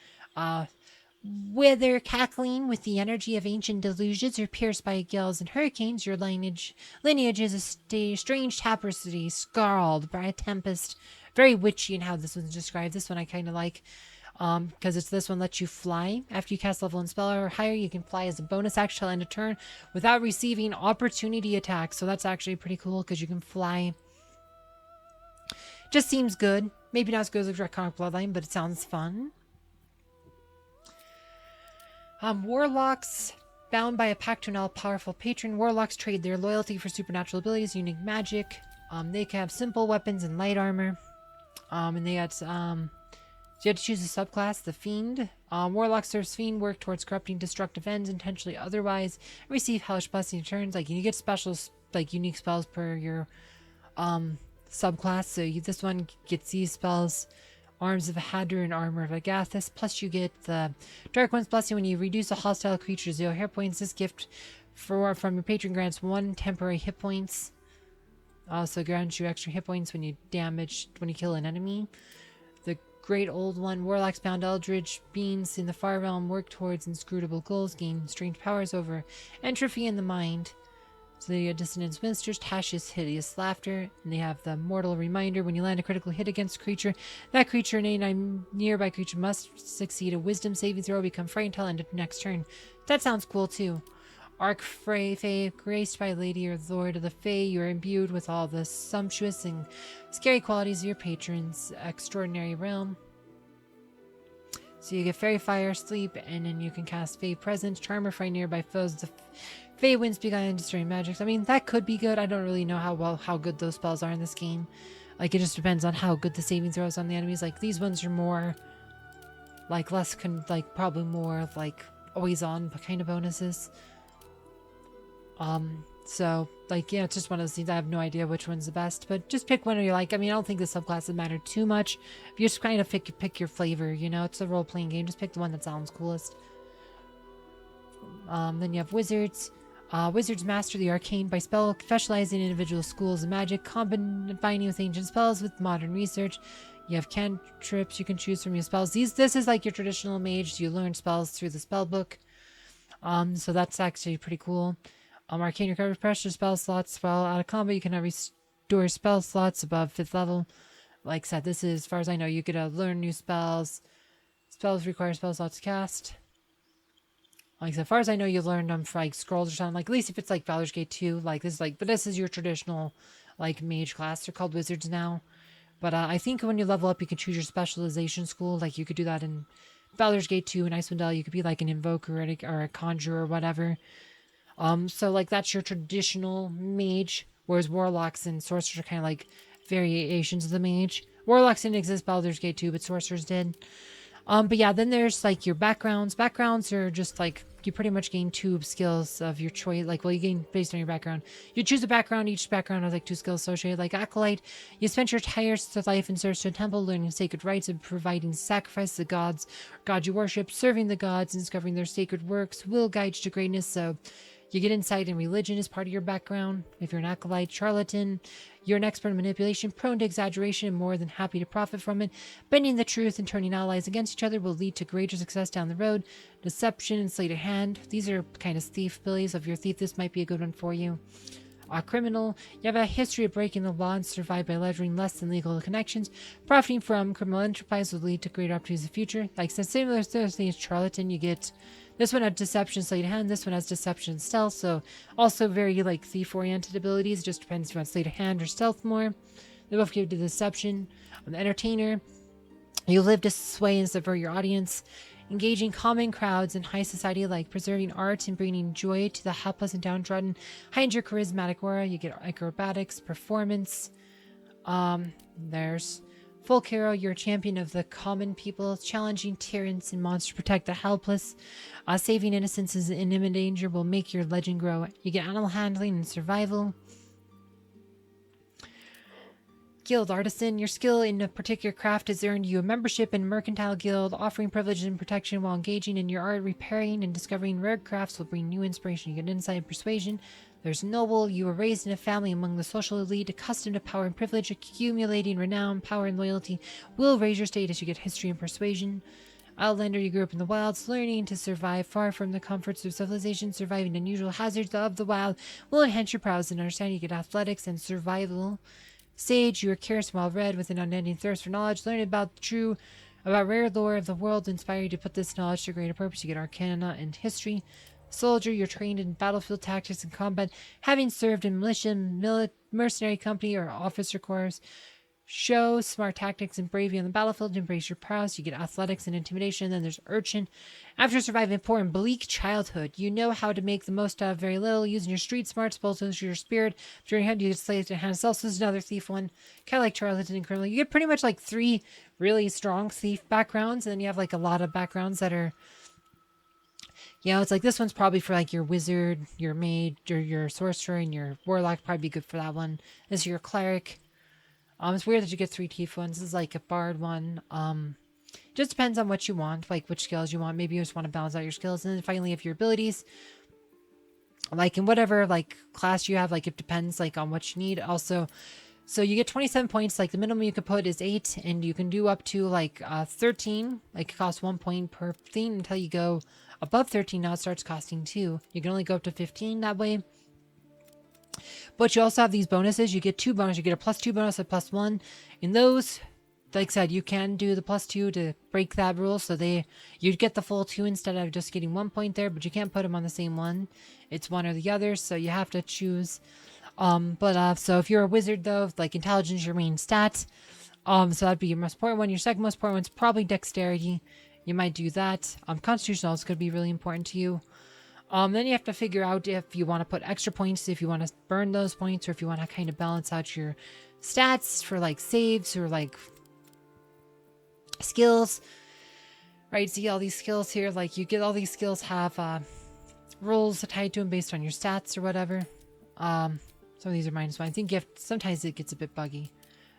whether cackling with the energy of ancient delusions or pierced by gales and hurricanes, your lineage is a strange tapestry scarred by a tempest. Very witchy in how this one's described. This one I kind of like. Because it's this one lets you fly. After you cast level 1 spell or higher, you can fly as a bonus action till end of turn without receiving opportunity attacks. So that's actually pretty cool because you can fly. Just seems good. Maybe not as good as Draconic Bloodline, but it sounds fun. Warlocks, bound by a pact to an all-powerful patron. Warlocks trade their loyalty for supernatural abilities, unique magic. They can have simple weapons and light armor. And they got so you have to choose a subclass, the Fiend. Warlock serves Fiend, work towards corrupting destructive ends, intentionally otherwise. Receive hellish blessing returns. Like you get special, like unique spells per your subclass. So this one gets these spells. Arms of Hadr and Armor of Agathis. Plus you get the Dark One's Blessing when you reduce a hostile creature 0 hit points. This gift from your patron grants 1 temporary hit points. Also grants you extra hit points when you kill an enemy. The Great Old One, Warlocks bound Eldritch Beings in the Far Realm work towards inscrutable goals, gain strange powers over entropy in the mind. So they have Dissonance Ministers, Tasha's Hideous Laughter, and they have the Mortal Reminder. When you land a critical hit against a creature, that creature and a nearby creature must succeed a Wisdom saving throw, become frightened till end of next turn. That sounds cool too. Arc Fae, graced by Lady or Lord of the Fae, you are imbued with all the sumptuous and scary qualities of your patron's extraordinary realm. So you get Fairy Fire, Sleep, and then you can cast Fae Presence, Charm or Fright nearby foes. The Fae winds begun destroying magics. I mean, that could be good. I don't really know how good those spells are in this game. Like, it just depends on how good the saving throws on the enemies. Like, these ones are more, like, probably more, like, always on kind of bonuses. So, like, yeah, it's just one of those things. I have no idea which one's the best, but just pick one you like. I mean, I don't think the subclasses matter too much. If you just kind of pick your flavor, you know, it's a role-playing game. Just pick the one that sounds coolest. Then you have Wizards. Wizards master the arcane by specializing in individual schools of magic, combining with ancient spells with modern research. You have cantrips you can choose from your spells. This is like your traditional mage. You learn spells through the spell book. So that's actually pretty cool. Arcane recovery pressure spell slots while out of combat. You can restore spell slots above 5th level. Like I said, this is, as far as I know, you get to learn new spells. Spells require spell slots to cast. Like I said, as far as I know, you learned them for like scrolls or something. Like at least if it's like Baldur's Gate 2, like this is like, but this is your traditional like mage class. They're called wizards now. But I think when you level up, you can choose your specialization school. Like you could do that in Baldur's Gate 2 and Icewind Dale. You could be like an invoker or a conjurer or whatever. So like that's your traditional mage, whereas warlocks and sorcerers are kind of like variations of the mage. Warlocks didn't exist Baldur's Gate 2, but sorcerers did. But yeah, then there's like your backgrounds. Backgrounds are just like you pretty much gain 2 skills of your choice. Like, well, you gain based on your background. You choose a background. Each background has like 2 skills associated. Like Acolyte, you spent your entire life in service to a temple, learning sacred rites and providing sacrifice to the gods you worship, serving the gods and discovering their sacred works will guide you to greatness. So you get insight in religion as part of your background. If you're an acolyte, charlatan, you're an expert in manipulation, prone to exaggeration, and more than happy to profit from it. Bending the truth and turning allies against each other will lead to greater success down the road. Deception and sleight of hand. These are kind of thief abilities. If you're a thief, this might be a good one for you. Criminal, you have a history of breaking the law and survive by leveraging less than legal connections. Profiting from criminal enterprise will lead to greater opportunities in the future. Like similar thing as charlatan, you get this one has deception, sleight of hand. This one has deception and stealth. So also very like thief-oriented abilities. Just depends if you want sleight of hand or stealth more. They both give to deception. The entertainer, you live to sway and subvert your audience. Engaging common crowds in high society alike, preserving art and bringing joy to the helpless and downtrodden. Hide your charismatic aura. You get acrobatics, performance. There's Folk Hero, you're a champion of the common people, challenging tyrants and monsters to protect the helpless. Saving innocents in imminent danger will make your legend grow. You get animal handling and survival. Guild Artisan. Your skill in a particular craft has earned you a membership in Mercantile Guild, offering privilege and protection while engaging in your art. Repairing and discovering rare crafts will bring new inspiration. You get insight and persuasion. There's Noble. You were raised in a family among the social elite, accustomed to power and privilege. Accumulating renown, power, and loyalty will raise your status. You get history and persuasion. Outlander, you grew up in the wilds, learning to survive far from the comforts of civilization. Surviving unusual hazards of the wild will enhance your prowess and understanding. You get athletics and survival. Sage, you are curious and well-read with an unending thirst for knowledge. Learn about rare lore of the world, inspire you to put this knowledge to greater purpose. You get arcana and history. Soldier, you're trained in battlefield tactics and combat, having served in militia, mercenary company, or officer corps. Show smart tactics and bravery on the battlefield. Embrace your prowess. You get athletics and intimidation. Then there's Urchin. After surviving a poor and bleak childhood, you know how to make the most out of very little. Using your street smarts, both as your spirit. During your head, you get slaves to hand self. This is another thief one. Kind of like Charlatan and Criminal. You get pretty much like 3 really strong thief backgrounds. And then you have like a lot of backgrounds that are... it's like this one's probably for like your wizard, your mage, or your sorcerer, and your warlock. Probably be good for that one. This is your cleric. It's weird that you get 3 thief ones. This is like a bard one. Just depends on what you want, like which skills you want. Maybe you just want to balance out your skills. And then finally, if your abilities, like in whatever like class you have, like it depends like on what you need. Also, so you get 27 points. Like the minimum you can put is 8, and you can do up to like 13. Like it costs 1 point per thing until you go above 13. Now it starts costing 2. You can only go up to 15 that way. But you also have these bonuses. You get 2 bonuses. You get a +2 bonus, a +1. In those, like I said, you can do the +2 to break that rule. So you'd get the full 2 instead of just getting 1 point there. But you can't put them on the same one. It's one or the other. So you have to choose. So if you're a wizard though, like intelligence is your main stat. So that'd be your most important one. Your second most important one's probably dexterity. You might do that. Constitution also could be really important to you. Then you have to figure out if you want to put extra points, if you want to burn those points, or if you want to kind of balance out your stats for like saves or like skills. Right, see all these skills here, like you get all these skills have rules tied to them based on your stats or whatever. Some of these are -1. I think sometimes it gets a bit buggy.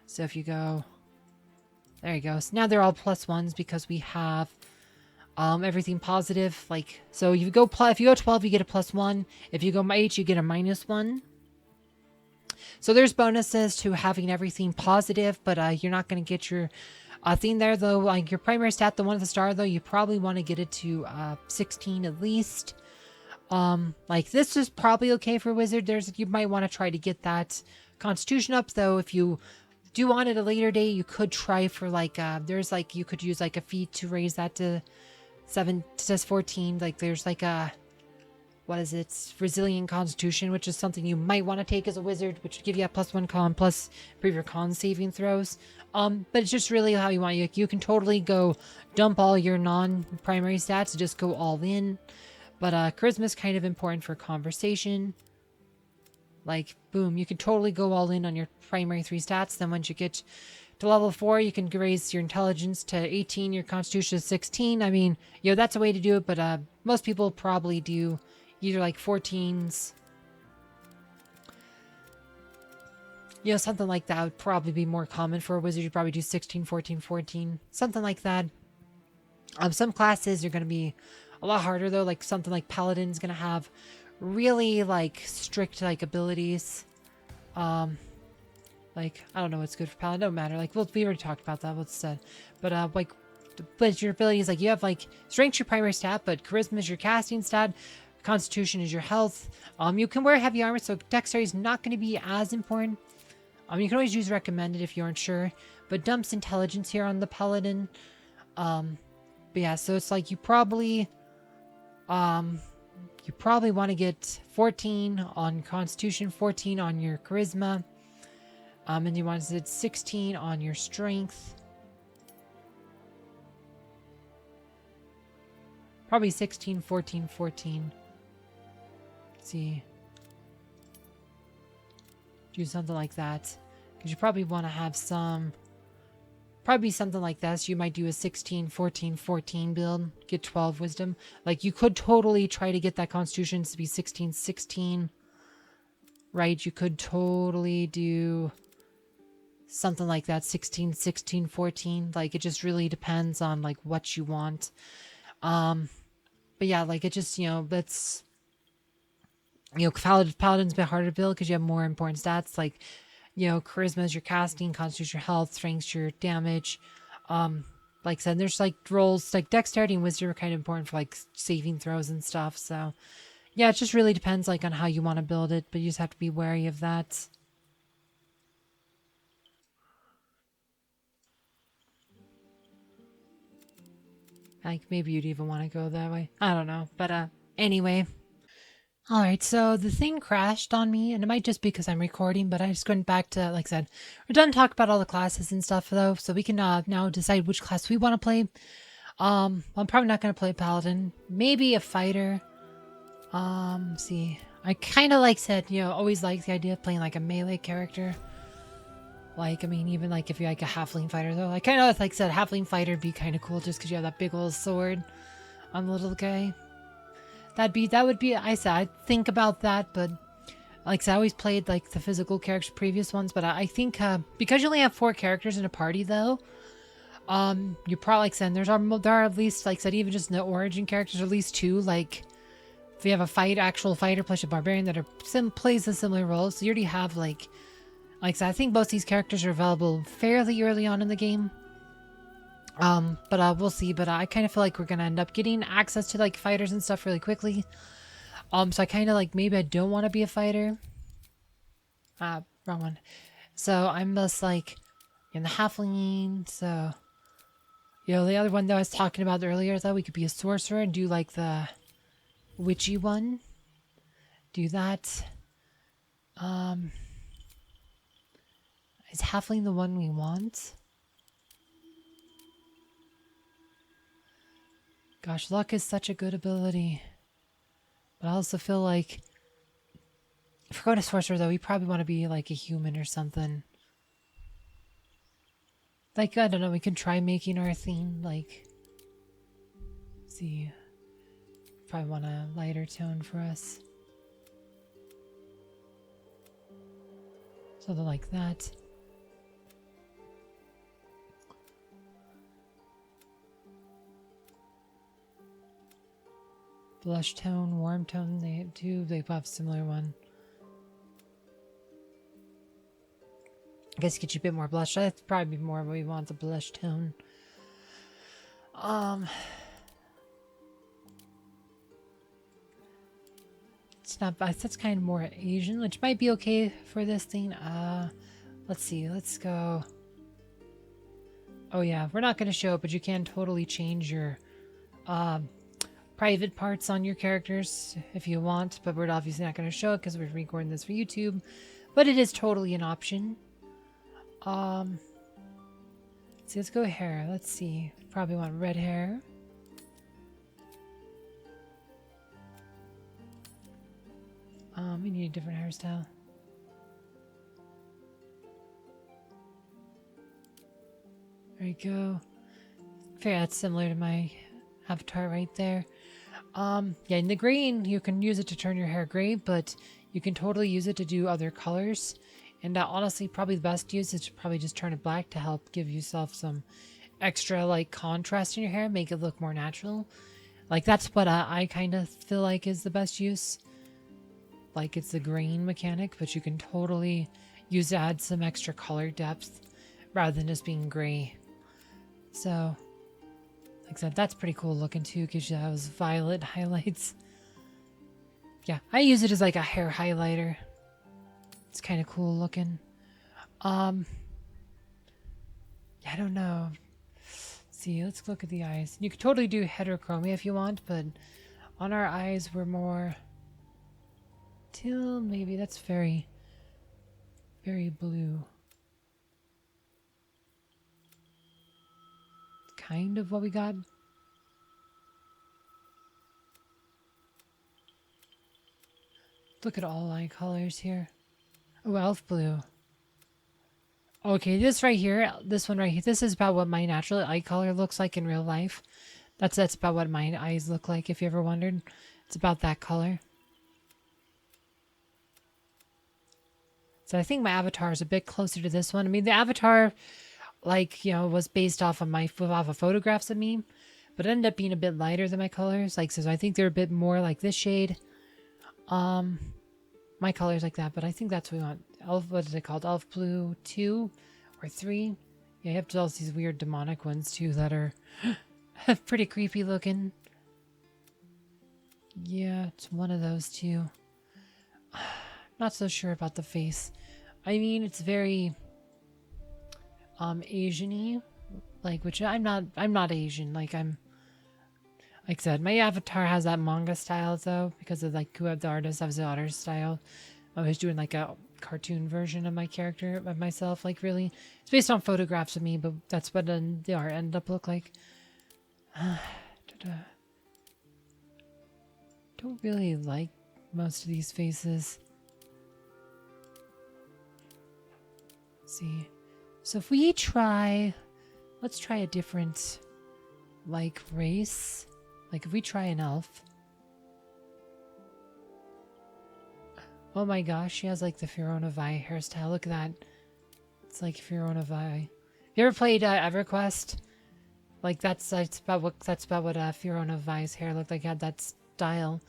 So if you go, there you go. So now they're all +1s because we have everything positive. Like, so if you go 12, you get a +1. If you go 8, you get a -1. So there's bonuses to having everything positive, but you're not going to get your thing there though. Like your primary stat, the one at the start though, you probably want to get it to 16 at least. Like this is probably okay for wizard. You might want to try to get that constitution up though. If you do want it a later date, you could try for like you could use like a feat to raise that to 14. Like there's like a, what is it, resilient constitution, which is something you might want to take as a wizard, which would give you a +1 con plus improve your con saving throws. But it's just really how you want. You can totally go dump all your non-primary stats and just go all in. But charisma is kind of important for conversation. Like, boom, you can totally go all in on your primary 3 stats. Then once you get to level 4, you can raise your intelligence to 18, your constitution to 16. I mean, that's a way to do it, but most people probably do either like 14s. Something like that would probably be more common for a wizard. You probably do 16, 14, 14, something like that. Some classes are going to be a lot harder though, like something like Paladin's going to have really like strict like abilities. Like, I don't know what's good for Paladin. It don't matter. Like, we already talked about that. What's said. But, but your abilities, like, you have, like, strength's your primary stat, but charisma is your casting stat. Constitution is your health. You can wear heavy armor, so dexterity is not going to be as important. You can always use recommended if you aren't sure. But dumps intelligence here on the Paladin. But yeah, so it's like you probably want to get 14 on Constitution, 14 on your charisma. And you want to set 16 on your strength. Probably 16, 14, 14. Let's see. Do something like that. Because you probably want to have probably something like this. You might do a 16, 14, 14 build. Get 12 wisdom. Like, you could totally try to get that constitution to be 16, 16. Right? You could totally do something like that, 16, 16, 14. Like it just really depends on like what you want. Um, but yeah, like it just, that's, Paladin's a bit harder to build because you have more important stats. Like, charisma is your casting, constitution your health, strength your damage. Um, like I said, there's like rolls like dexterity and wisdom are kind of important for like saving throws and stuff. So yeah, it just really depends like on how you want to build it, but you just have to be wary of that. Like maybe you'd even want to go that way. I don't know. But anyway. All right, so the thing crashed on me, and it might just be because I'm recording, but I just went back to, like I said, we're done talking about all the classes and stuff, though, so we can now decide which class we want to play. I'm probably not going to play Paladin. Maybe a fighter. See. I kind of like said, always like the idea of playing like a melee character. Like, I mean, even like if you're like a halfling fighter, though. I kind of like said halfling fighter would be kind of cool just because you have that big old sword on the little guy. That would be, I said, I'd think about that, but like I said, I always played like the physical characters, previous ones, but I think because you only have 4 characters in a party, though, you probably like said there are at least like said even just in the origin characters at least 2 like if you have a actual fighter plus a barbarian that plays a similar role, so you already have like I said, I think most of these characters are available fairly early on in the game. But we'll see. But I kind of feel like we're gonna end up getting access to like fighters and stuff really quickly. So I kind of like maybe I don't want to be a fighter. Wrong one. So I'm just like in the halfling. So the other one that I was talking about earlier, though, we could be a sorcerer and do like the witchy one. Do that. Is halfling the one we want? Gosh, luck is such a good ability. But I also feel like if we're going to sorcerer, though, we probably want to be like a human or something. Like, I don't know, we could try making our theme, like, see, probably want a lighter tone for us. Something like that. Blush tone, warm tone, they both have similar one. I guess get you a bit more blush. That's probably more what we want, the blush tone. It's not bad. That's kind of more Asian, which might be okay for this thing. Let's see. Let's go. Oh yeah, we're not going to show it, but you can totally change your private parts on your characters if you want, but we're obviously not going to show it because we're recording this for YouTube. But it is totally an option. See, let's go hair. Let's see. Probably want red hair. We need a different hairstyle. There you go. Fair, that's similar to my avatar right there. Yeah, in the green, you can use it to turn your hair gray, but you can totally use it to do other colors. And honestly, probably the best use is to probably just turn it black to help give yourself some extra like contrast in your hair, make it look more natural. Like that's what I kind of feel like is the best use. Like it's the green mechanic, but you can totally use to add some extra color depth rather than just being gray. So, like I said, that's pretty cool looking too. Gives you those violet highlights. Yeah, I use it as like a hair highlighter. It's kind of cool looking. Yeah, I don't know. Let's see, let's look at the eyes. You could totally do heterochromia if you want, but on our eyes we're more teal. Maybe that's very, very blue. Kind of what we got. Look at all eye colors here. Oh, elf blue. Okay, this right here, this one right here, this is about what my natural eye color looks like in real life. That's about what my eyes look like, if you ever wondered. It's about that color. So I think my avatar is a bit closer to this one. I mean, the avatar, like, was based off of photographs of me, but it ended up being a bit lighter than my colors. Like, so I think they're a bit more like this shade. Um, my colors like that, but I think that's what we want. Elf, what is it called? Elf Blue 2 or 3? Yeah, you have all these weird demonic ones too that are pretty creepy looking. Yeah, it's one of those two. Not so sure about the face. I mean, it's very Asian-y, like, which I'm not Asian. Like I said, my avatar has that manga style though, because of like who the artist has the artist style. I was doing like a cartoon version of my character of myself. Like really, it's based on photographs of me, but that's what the art ended up look like. Don't really like most of these faces. Let's see, so if we let's try a different like race. Like if we try an elf. Oh my gosh, she has like the Fiona Vi hairstyle. Look at that. It's like Fiona Vi. You ever played EverQuest? Like that's about what Fiona Vi's hair looked like. It had that style.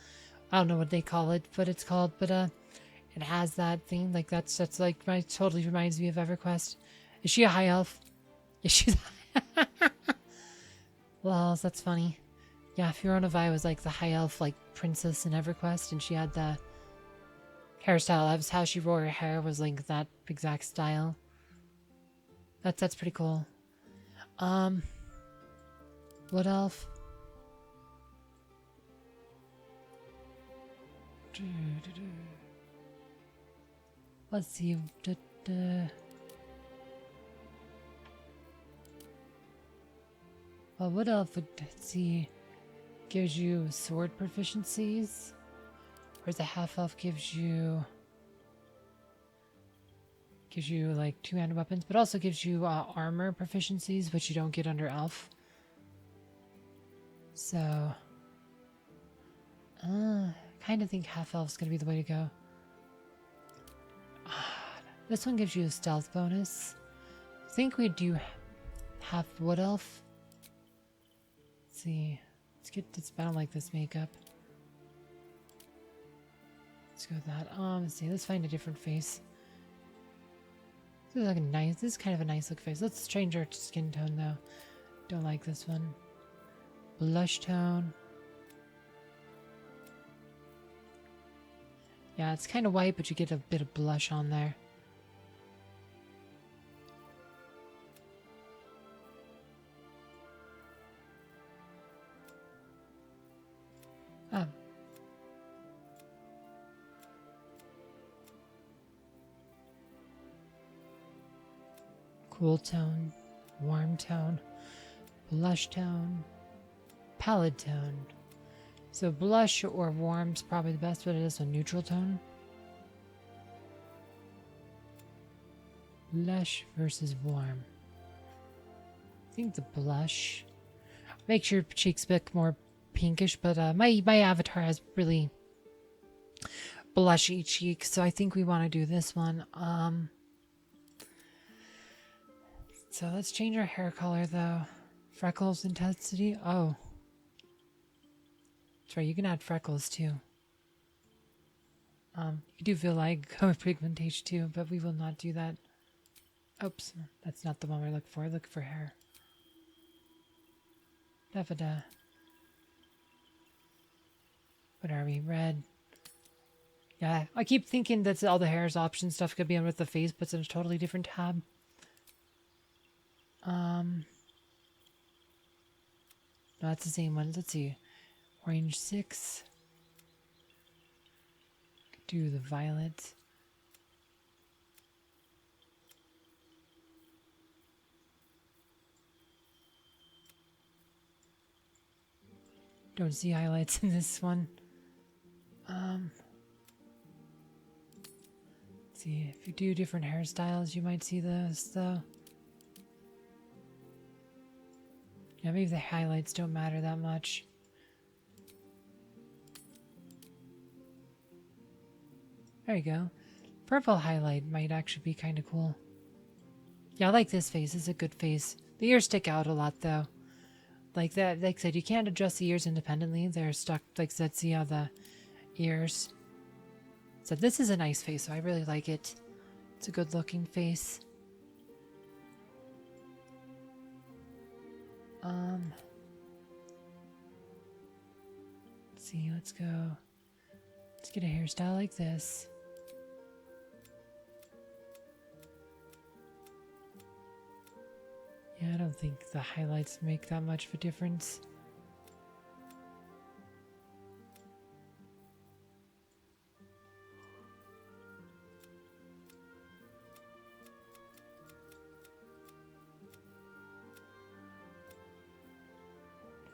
I don't know what they call it, but it's called. But it has that thing. Like that's like totally reminds me of EverQuest. Is she a high elf? Yeah, she's. Well, that's funny. Yeah, Fiona Vi was like the high elf like princess in EverQuest, and she had the hairstyle. That was how she wore her hair, was like that exact style. That's pretty cool. What elf? Let's see. Well, what elf would, let's see, gives you sword proficiencies? Whereas the half elf gives you like two-handed weapons, but also gives you armor proficiencies, which you don't get under elf. So, kind of think half elf's gonna be the way to go. This one gives you a stealth bonus. I think we do half wood elf. Let's see. Let's get this. I don't like this makeup. Let's go with that. Let's see. Let's find a different face. This is like a nice. This is kind of a nice look face. Let's change our skin tone though. Don't like this one. Blush tone. Yeah, it's kind of white, but you get a bit of blush on there. Oh. Cool tone, warm tone, blush tone, pallid tone. So blush or warm's probably the best, but it is a neutral tone. Blush versus warm. I think the blush makes your cheeks look more pinkish, but my avatar has really blushy cheeks, so I think we want to do this one. So let's change our hair color though. Freckles intensity. Oh, that's right. You can add freckles too. You do feel like color pigmentation too, but we will not do that. Oops, that's not the one we're looking for. Look for hair. Da-da-da. What are we? Red. Yeah, I keep thinking that all the hair's option stuff could be on with the face, but it's in a totally different tab. No, that's the same one. Let's see. Orange 6. Could do the violet. Don't see highlights in this one. Let's see. If you do different hairstyles, you might see this though. Yeah, maybe the highlights don't matter that much. There you go. Purple highlight might actually be kind of cool. Yeah, I like this face. It's a good face. The ears stick out a lot, though. Like that, like I said, you can't adjust the ears independently. They're stuck, like I said, see how the ears. So this is a nice face, so I really like it. It's a good looking face. Let's see, let's go. Let's get a hairstyle like this. Yeah, I don't think the highlights make that much of a difference.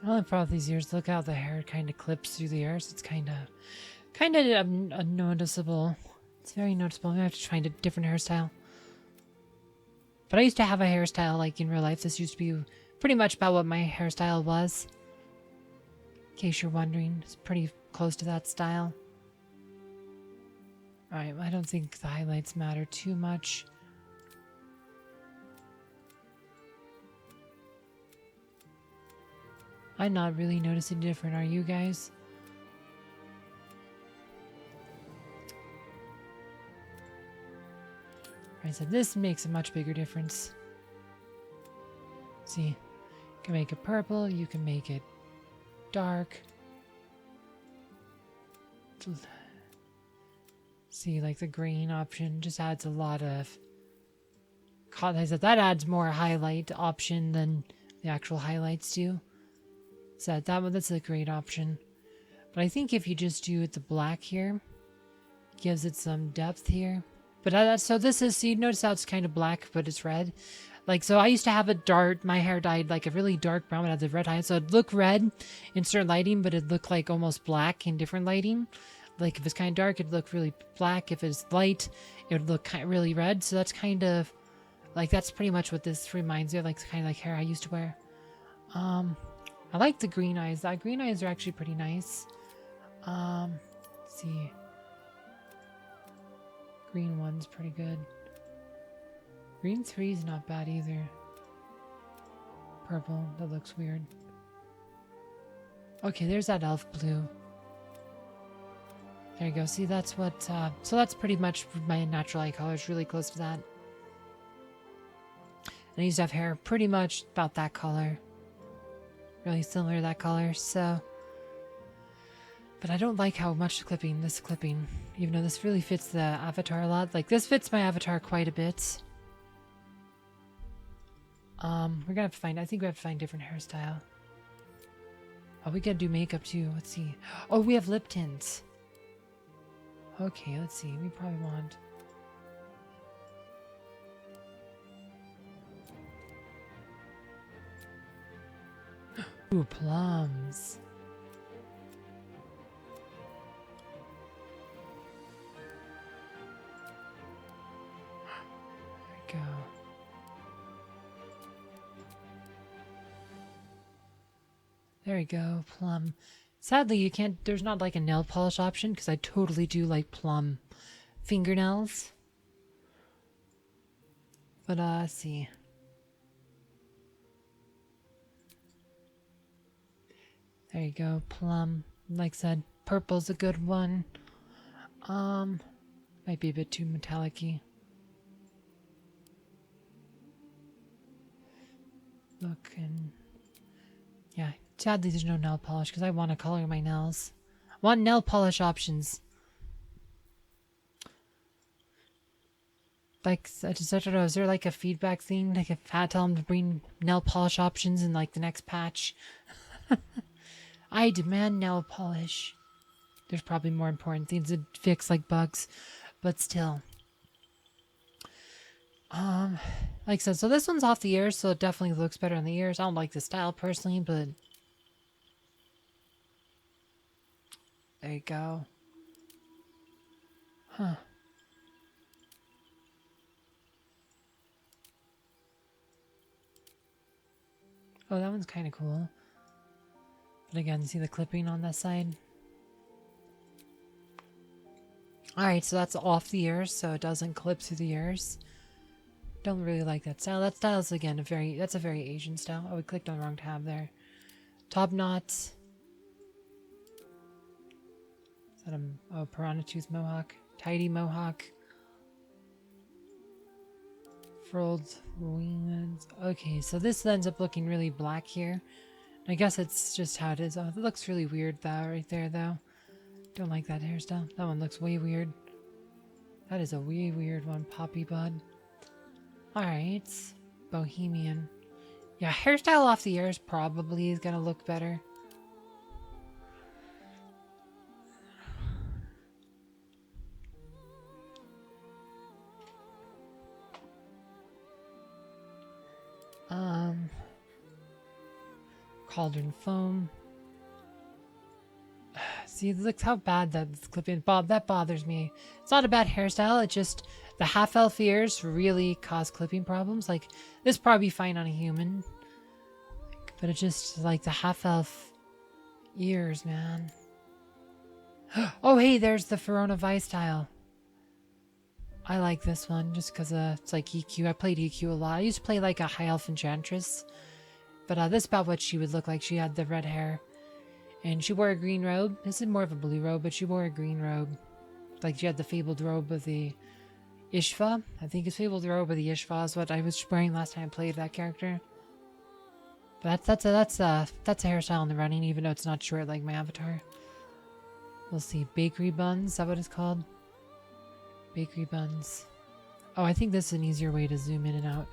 The only problem with these ears, look how the hair kind of clips through the ears. It's kind of noticeable. It's very noticeable. I have to find a different hairstyle. But I used to have a hairstyle like in real life. This used to be pretty much about what my hairstyle was. In case you're wondering, it's pretty close to that style. Alright, I don't think the highlights matter too much. I'm not really noticing different, are you guys? Alright, so this makes a much bigger difference. See, you can make it purple, you can make it dark. See, like the green option just adds a lot of. I said that adds more highlight option than the actual highlights do. So that's a great option. But I think if you just do it the black here, gives it some depth here. But so this is, so you notice how it's kind of black, but it's red. Like, so I used to have a dark, my hair dyed like a really dark brown, but had the red highlights. So it'd look red in certain lighting, but it'd look like almost black in different lighting. Like if it's kind of dark, it'd look really black. If it's light, it would look kind of really red. So that's kind of, like, that's pretty much what this reminds me of, like kind of like hair I used to wear. I like the green eyes. The green eyes are actually pretty nice. Let's see. Green one's pretty good. Green 3 is not bad either. Purple, that looks weird. Okay, there's that elf blue. There you go. See, that's what, so that's pretty much my natural eye color. It's really close to that. And I used to have hair pretty much about that color. Really similar to that color, so. But I don't like how much this clipping, even though this really fits the avatar a lot. Like, this fits my avatar quite a bit. We're gonna have to find, I think we have to find a different hairstyle. Oh, we gotta do makeup too. Let's see. Oh, we have lip tints. Okay, let's see. We probably want. Ooh, plums. There we go. There we go, plum. Sadly, you can't, there's not like a nail polish option because I totally do like plum fingernails. But, let's see. There you go, plum. Like I said, purple's a good one. Might be a bit too metallic-y. Look, and yeah, sadly there's no nail polish because I want to color my nails. I want nail polish options. Like, I don't know, is there like a feedback thing? Like if I tell them to bring nail polish options in like the next patch? I demand nail polish. There's probably more important things to fix like bugs, but still. Like I said, so this one's off the ears, so it definitely looks better on the ears. I don't like the style personally, but there you go. Huh. Oh, that one's kind of cool. But again, see the clipping on that side? Alright, so that's off the ears, so it doesn't clip through the ears. Don't really like that style. That style is, again, that's a very Asian style. Oh, we clicked on the wrong tab there. Top knot. Is that a piranha tooth mohawk? Tidy mohawk. Furled wings. Okay, so this ends up looking really black here. I guess it's just how it is. Oh, it looks really weird though, right there though. Don't like that hairstyle. That one looks way weird. That is a way weird one, Poppy Bud. Alright. Bohemian. Yeah, hairstyle off the ears probably is gonna look better. Cauldron foam. See, look how bad that's clipping. Bob, that bothers me. It's not a bad hairstyle. It's just the half-elf ears really cause clipping problems. Like, this probably fine on a human. But it's just, like, the half-elf ears, man. Oh, hey, there's the Verona Vice style. I like this one just because it's like EQ. I played EQ a lot. I used to play like a high elf enchantress. But this is about what she would look like. She had the red hair. And she wore a green robe. This is more of a blue robe, but she wore a green robe. Like she had the fabled robe of the Ishva. I think it's fabled robe of the Ishva is what I was wearing last time I played that character. But that's a hairstyle in the running, even though it's not short like my avatar. We'll see. Bakery buns, is that what it's called? Bakery buns. Oh, I think this is an easier way to zoom in and out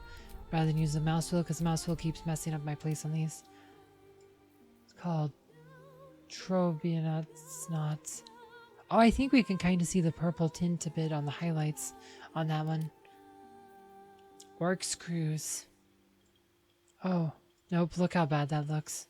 rather than use the mouse wheel because the mouse wheel keeps messing up my place on these. It's called Trobianats knots. Oh, I think we can kind of see the purple tint a bit on the highlights on that one. Work screws. Oh, nope, look how bad that looks.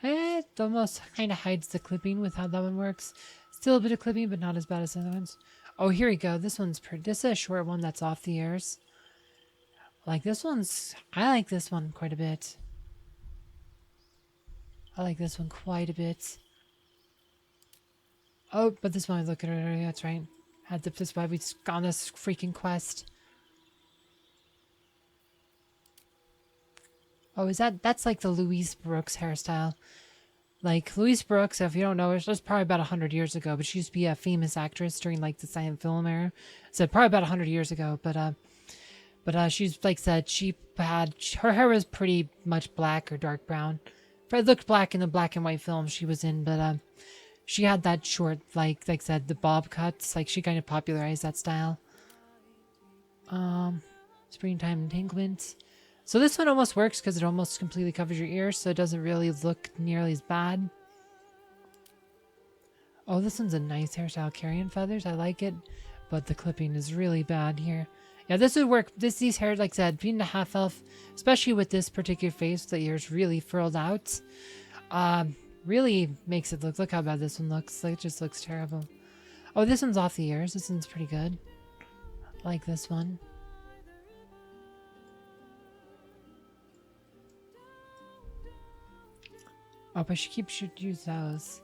It almost kind of hides the clipping with how that one works. Still a bit of clipping, but not as bad as the other ones. Oh, here we go. This is a short one that's off the ears. Like this one's, I like this one quite a bit. I like this one quite a bit. Oh, but this one I look at it earlier, that's right. This is why we got on this freaking quest. Oh, that's like the Louise Brooks hairstyle. Like, Louise Brooks, if you don't know her, she was probably about 100 years ago, but she used to be a famous actress during, like, the silent film era. So, probably about 100 years ago, but she's, like said, her hair was pretty much black or dark brown. But it looked black in the black and white film she was in, but, she had that short, like I said, the bob cuts, like, she kind of popularized that style. Springtime entanglement. So this one almost works because it almost completely covers your ears, so it doesn't really look nearly as bad. Oh, this one's a nice hairstyle. Carrion feathers, I like it, but the clipping is really bad here. Yeah, this would work. These hairs, like I said, being a half elf, especially with this particular face, the ears really furled out, really makes it look how bad this one looks. Like, it just looks terrible. Oh, this one's off the ears. This one's pretty good. I like this one. Oh, but she should use those.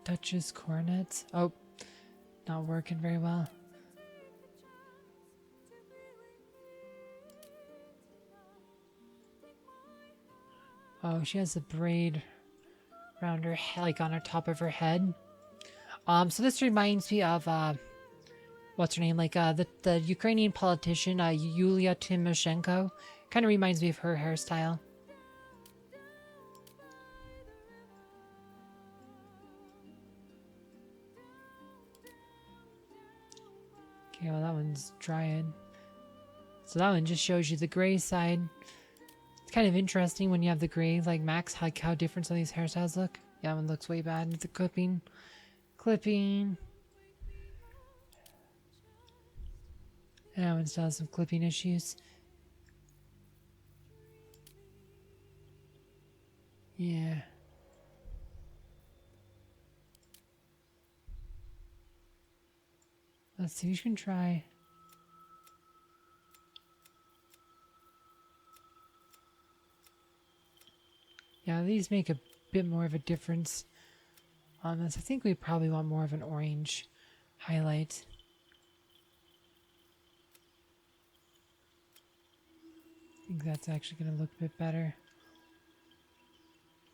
Duchess cornets. Oh, not working very well. Oh, she has a braid around her head, like on her top of her head. So this reminds me of what's her name? Like the Ukrainian politician Yulia Tymoshenko. Kind of reminds me of her hairstyle. Okay, well that one's dryad. So that one just shows you the gray side. It's kind of interesting when you have the gray, like Max, like how different some of these hairstyles look. Yeah, that one looks way bad with the clipping. Clipping. And that one still has some clipping issues. Yeah. Let's see, we can try. Yeah, these make a bit more of a difference on this. I think we probably want more of an orange highlight. I think that's actually going to look a bit better.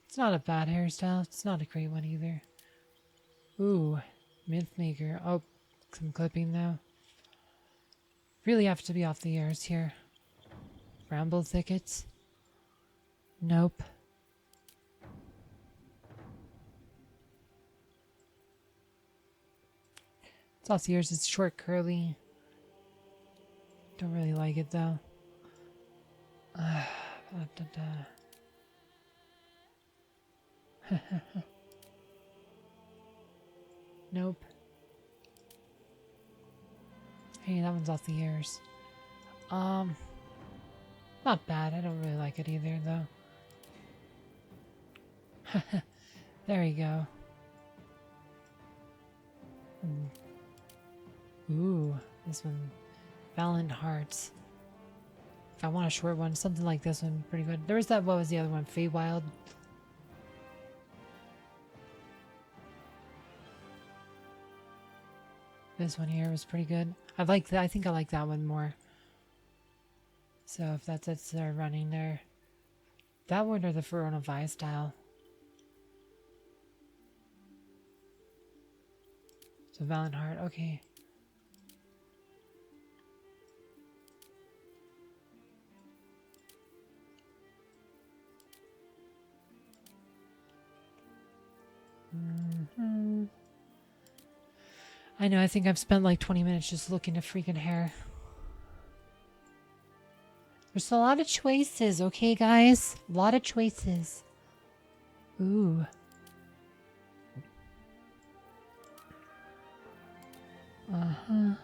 It's not a bad hairstyle. It's not a great one either. Ooh, myth maker. Oh, some clipping now. Really have to be off the ears here. Bramble thickets. Nope. It's off the ears. It's short, curly. Don't really like it though. Nope. Hey, that one's off the ears. Not bad. I don't really like it either, though. There you go. Ooh, this one. Valiant Hearts. If I want a short one, something like this one, pretty good. There was that, what was the other one? Feywild. This one here was pretty good. I like that. I think I like that one more. So if that's running there. That one or the Verona Vi style. So Valiant Heart, okay. I know, I think I've spent like 20 minutes just looking at freaking hair. There's a lot of choices, okay, guys? A lot of choices. Ooh. Uh-huh.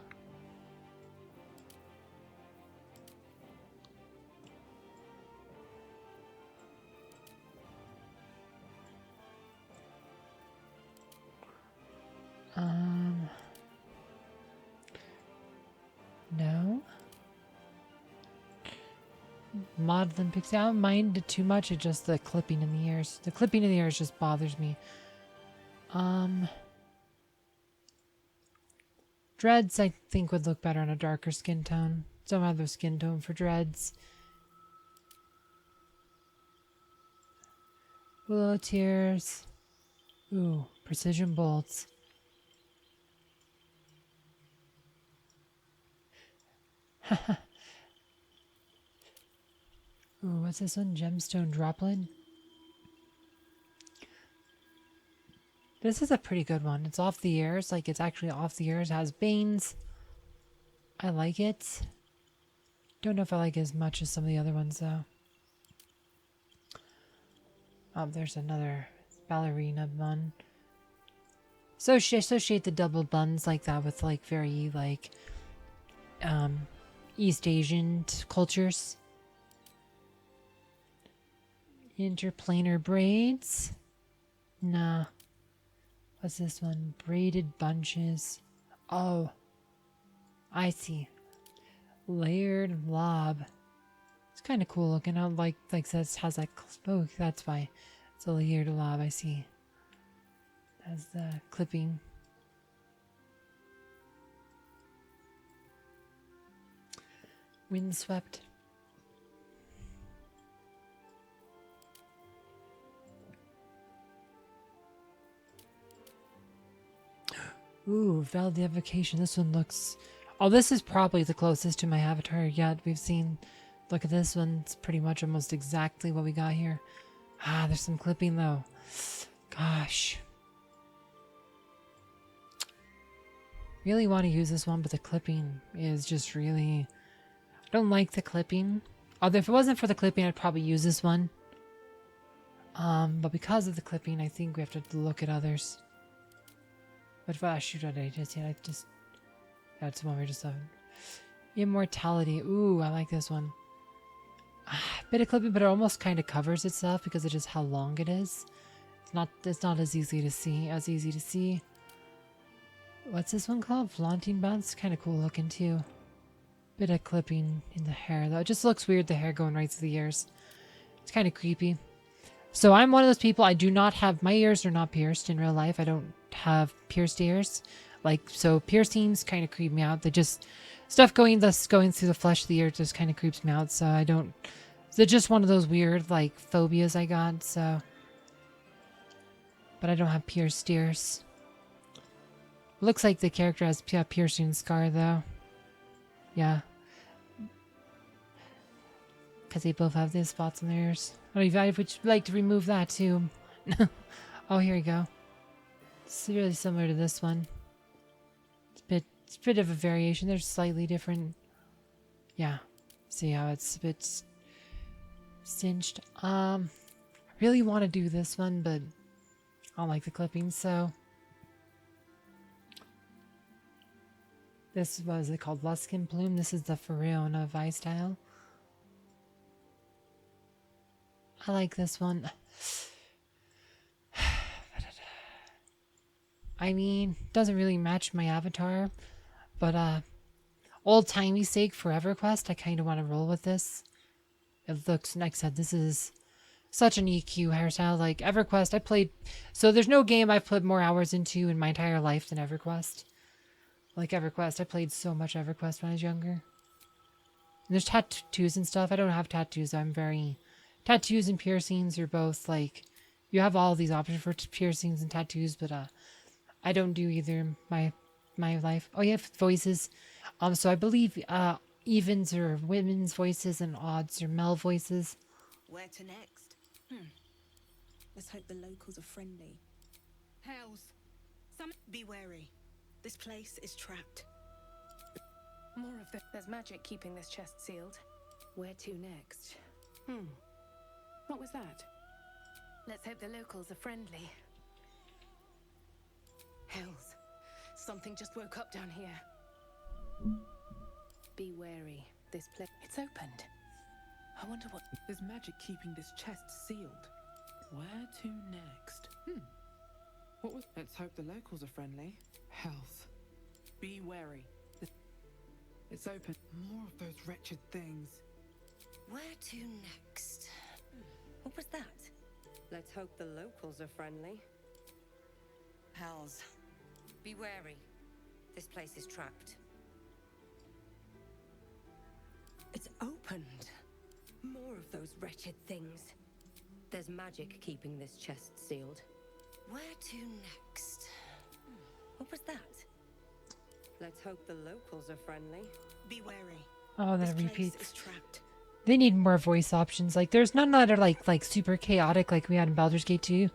No. Mod them pixie. I don't mind it too much. It's just the clipping in the ears. The clipping in the ears just bothers me. Dreads I think would look better on a darker skin tone. Some other skin tone for dreads. Willow tears. Ooh, precision bolts. Ooh, what's this one? Gemstone droplet. This is a pretty good one. It's off the ears. Like, it's actually off the ears. It has veins. I like it. Don't know if I like it as much as some of the other ones, though. Oh, there's another ballerina bun. So associate the double buns like that with, like, very, like, East Asian cultures. Interplanar braids. Nah. What's this one? Braided bunches. Oh. I see. Layered lob. It's kind of cool looking. I like this has that spoke. That's why it's a layered lob. I see. That's the clipping. Windswept. Ooh, Valdivication. This one looks... Oh, this is probably the closest to my avatar yet we've seen. Look at this one. It's pretty much almost exactly what we got here. Ah, there's some clipping though. Gosh. Really want to use this one, but the clipping is just really... I don't like the clipping. Although if it wasn't for the clipping, I'd probably use this one. But because of the clipping, I think we have to look at others. But if I shoot what I just did, that's the one we just have. Immortality. Ooh, I like this one. Bit of clipping, but it almost kind of covers itself because of just how long it is. It's not as easy to see. What's this one called? Flaunting bounce? Kind of cool looking too. Bit of clipping in the hair though. It just looks weird, the hair going right through the ears. It's kind of creepy. So I'm one of those people, I do not have, my ears are not pierced in real life. I don't have pierced ears. Like, so piercings kind of creep me out. They just, stuff going through the flesh of the ear just kind of creeps me out. So I don't, they're just one of those weird, like, phobias I got, so. But I don't have pierced ears. Looks like the character has a piercing scar, though. Yeah. Because they both have these spots on their ears. Oh, I would like to remove that, too. Oh, here we go. It's really similar to this one. It's a bit of a variation. They're slightly different. Yeah. See how it's a bit cinched. I really want to do this one, but I don't like the clippings, so. This was it called Luskin Plume. This is the Fiona Vi style. I like this one. I mean, doesn't really match my avatar, but old-timey sake for EverQuest, I kind of want to roll with this. It looks, like I said, this is such an EQ hairstyle. Like EverQuest, I played, so there's no game I've put more hours into in my entire life than EverQuest. Like EverQuest, I played so much EverQuest when I was younger. And there's tattoos and stuff. I don't have tattoos. Tattoos and piercings are both like, you have all these options for piercings and tattoos, but I don't do either in my life. Oh yeah, voices. So I believe evens are women's voices and odds are male voices. Where to next? Let's hope the locals are friendly. Hells. Be wary. This place is trapped. More of there's magic keeping this chest sealed. Where to next? What was that? Let's hope the locals are friendly. Hells. Something just woke up down here. Be wary. This place. It's opened. I wonder what. There's magic keeping this chest sealed. Where to next? What was? Let's hope the locals are friendly. Health. Be wary. It's open. More of those wretched things. Where to next? What was that? Let's hope the locals are friendly. Hells. Be wary. This place is trapped. It's opened. More of those wretched things. There's magic keeping this chest sealed. Where to next? What was that? Let's hope the locals are friendly. Be wary. Oh, This that place repeats. is trapped. They need more voice options. Like, there's none that are like super chaotic like we had in Baldur's Gate 2.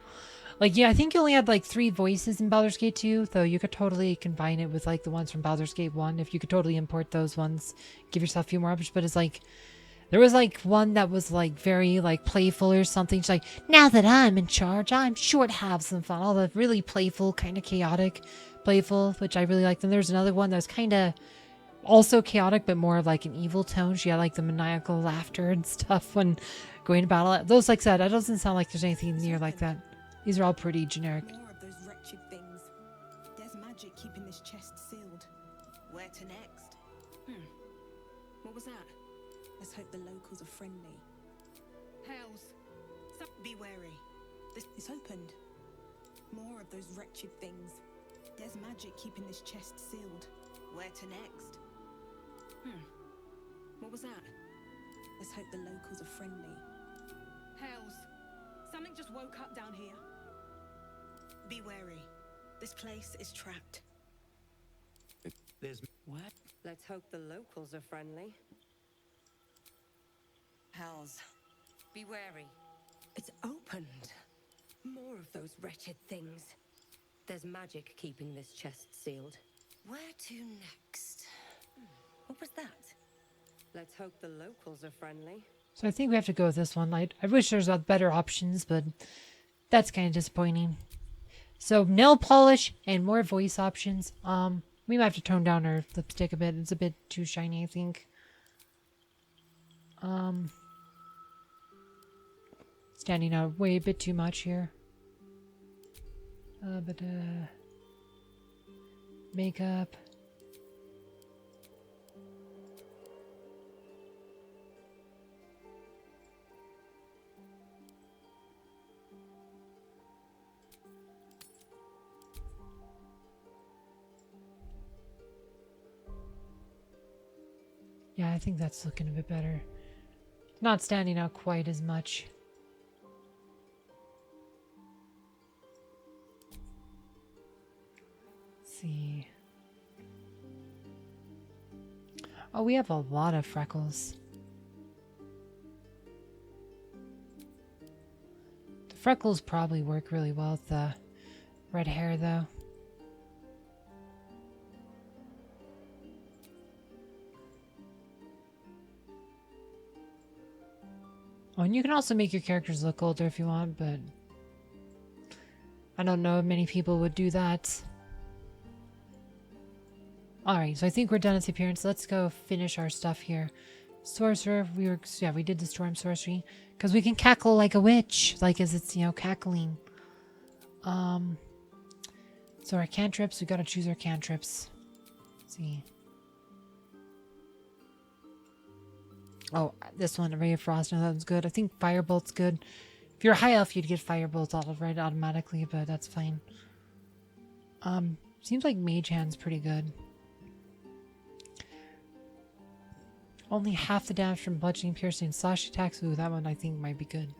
Like, yeah, I think you only had like 3 voices in Baldur's Gate 2, though you could totally combine it with like the ones from Baldur's Gate 1. If you could totally import those ones, give yourself a few more options. But it's like, there was like one that was like very like playful or something. She's like, now that I'm in charge, I'm sure to have some fun. All the really playful, kind of chaotic, playful, which I really liked. And there's another one that was kind of also chaotic, but more of like an evil tone. She had like the maniacal laughter and stuff when going to battle. Those, like I said, it doesn't sound like there's anything near like that. These are all pretty generic. More of those wretched things. There's magic keeping this chest sealed. Where to next? What was that? Let's hope the locals are friendly. Hells. Be wary. This is opened. More of those wretched things. There's magic keeping this chest sealed. Where to next? What was that? Let's hope the locals are friendly. Hells. Something just woke up down here. Be wary. This place is trapped. There's what? Let's hope the locals are friendly. Hells. Be wary. It's opened. More of those wretched things. There's magic keeping this chest sealed. Where to next? What was that? Let's hope the locals are friendly. So I think we have to go with this one. I wish there's better options, but that's kind of disappointing. So nail polish and more voice options. We might have to tone down our lipstick a bit. It's a bit too shiny, I think. Standing out way a bit too much here. makeup. Yeah, I think that's looking a bit better. Not standing out quite as much. Let's see. Oh, we have a lot of freckles. The freckles probably work really well with the red hair, though. Oh, and you can also make your characters look older if you want, but I don't know if many people would do that. Alright, so I think we're done at the appearance. Let's go finish our stuff here. Sorcerer, we did the storm sorcery. Because we can cackle like a witch, like as it's, cackling. So our cantrips, we gotta choose our cantrips. Let's see. Oh, this one, Ray of Frost, no, that one's good. I think Firebolt's good. If you're a high elf, you'd get Firebolt right automatically, but that's fine. Seems like Mage Hand's pretty good. Only half the damage from bludgeoning, piercing, and slash attacks. Ooh, that one I think might be good.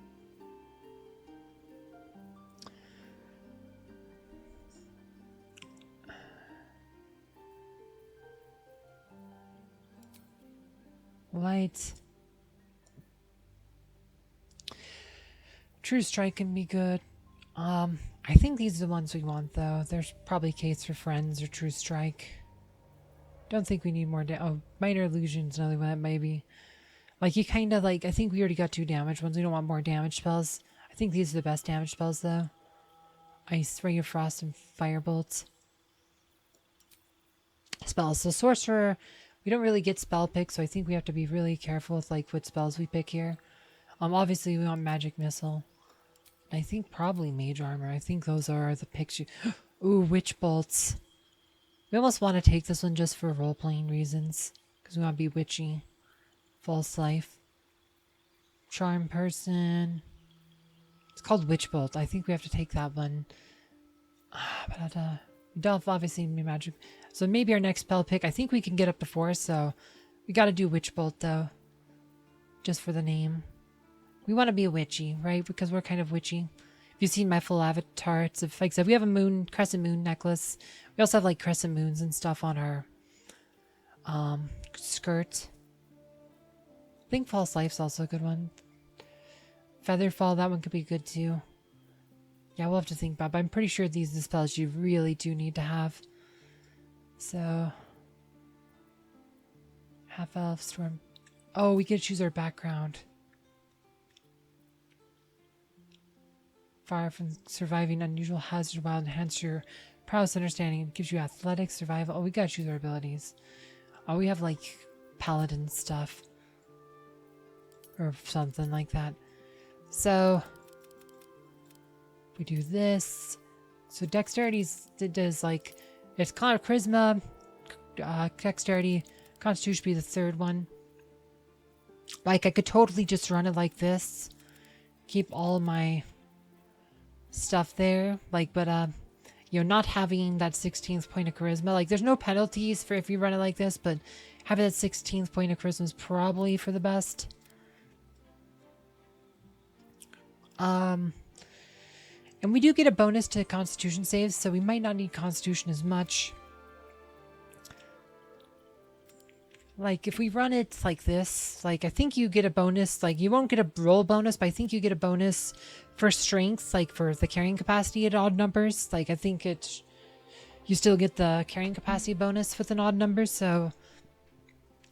Light. True Strike can be good. I think these are the ones we want though. There's probably Case for Friends or True Strike. Don't think we need more Minor Illusion's another one, maybe. Like, you kind of, I think we already got 2 damage ones. We don't want more damage spells. I think these are the best damage spells, though. Ice, Ray of Frost, and Firebolt. Spells. So, Sorcerer, we don't really get spell picks, so I think we have to be really careful with, what spells we pick here. Obviously, we want Magic Missile. And I think probably Mage Armor. I think those are the picks you... Ooh, Witch Bolts. We almost want to take this one just for role-playing reasons. Because we want to be witchy. False Life. Charm Person. It's called Witch Bolt. I think we have to take that one. But we don't obviously need magic. So maybe our next spell pick. I think we can get up to 4, so we got to do Witch Bolt though. Just for the name. We want to be witchy, right? Because we're kind of witchy. If you've seen my full avatar, it's like I said, we have a crescent moon necklace. We also have crescent moons and stuff on our skirt. I think False Life's also a good one. Featherfall, that one could be good too. Yeah, we'll have to think about it, but I'm pretty sure these are the spells you really do need to have. So... Half-Elf, Storm... Oh, we could choose our background. Fire from surviving unusual hazards while enhance your prowess understanding. It gives you athletics, survival. Oh, we gotta choose our abilities. Oh, we have paladin stuff. Or something like that. So, we do this. So dexterity does it's kind of charisma, dexterity, constitution be the third one. I could totally just run it like this. Keep all my stuff there. But not having that 16th point of charisma. There's no penalties for if you run it like this, but having that 16th point of charisma is probably for the best. And we do get a bonus to Constitution saves, so we might not need Constitution as much. If we run it like this, I think you get a bonus. You won't get a roll bonus, but I think you get a bonus for strength, for the carrying capacity at odd numbers. I think you still get the carrying capacity bonus with an odd number, so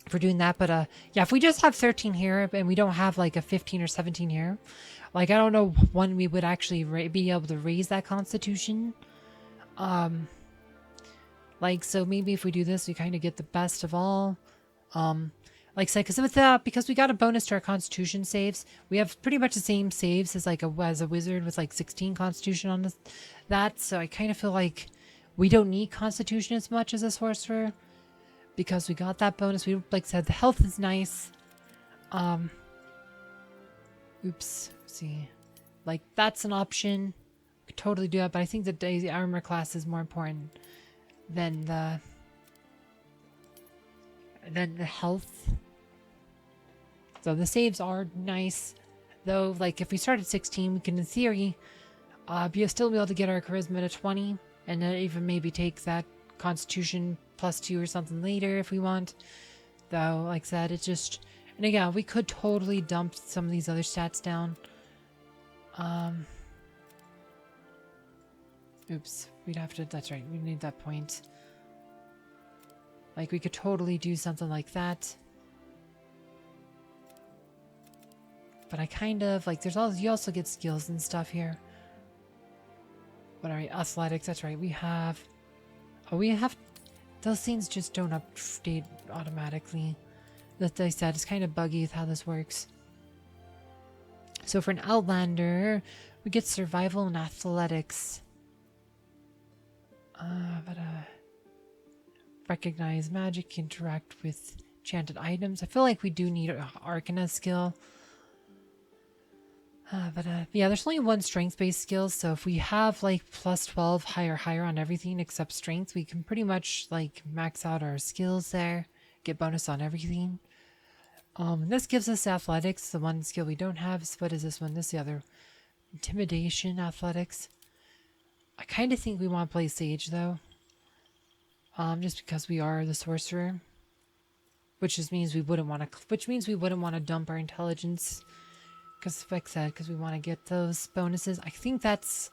if we're doing that. But yeah, if we just have 13 here and we don't have a 15 or 17 here, I don't know when we would actually be able to raise that Constitution. So maybe if we do this, we kind of get the best of all. Like I said, because we got a bonus to our Constitution saves, we have pretty much the same saves as as a wizard with 16 Constitution on that. So I kind of feel like We don't need Constitution as much as a sorcerer because we got that bonus. We, like I said, the health is nice. Oops. See, like that's an option. Could totally do that, but I think the armor class is more important than the health. So the saves are nice, though. Like if we start at 16, we can, in theory, still be able to get our charisma to 20, and then even maybe take that Constitution +2 or something later if we want. Though, like I said, it's just, and again, we could totally dump some of these other stats down. Oops, we'd have to. That's right. We need that point. Like we could totally do something like that. But I kind of like. There's also, you also get skills and stuff here. What are we? Athletics. That's right. We have. Oh, we have. Those things just don't update automatically. That I said, it's kind of buggy with how this works. So for an Outlander, we get survival and athletics. Recognize magic, interact with enchanted items. I feel like we do need an Arcana skill. Yeah, there's only one strength-based skill, so if we have like +12 higher on everything except strength, we can pretty much like max out our skills there, get bonus on everything. This gives us athletics. The one skill we don't have is, what is this one? This is the other. Intimidation, athletics. I kind of think we want to play Sage though. Just because we are the sorcerer. Which just means we wouldn't want to dump our intelligence. Because, like I said, because we want to get those bonuses. I think that's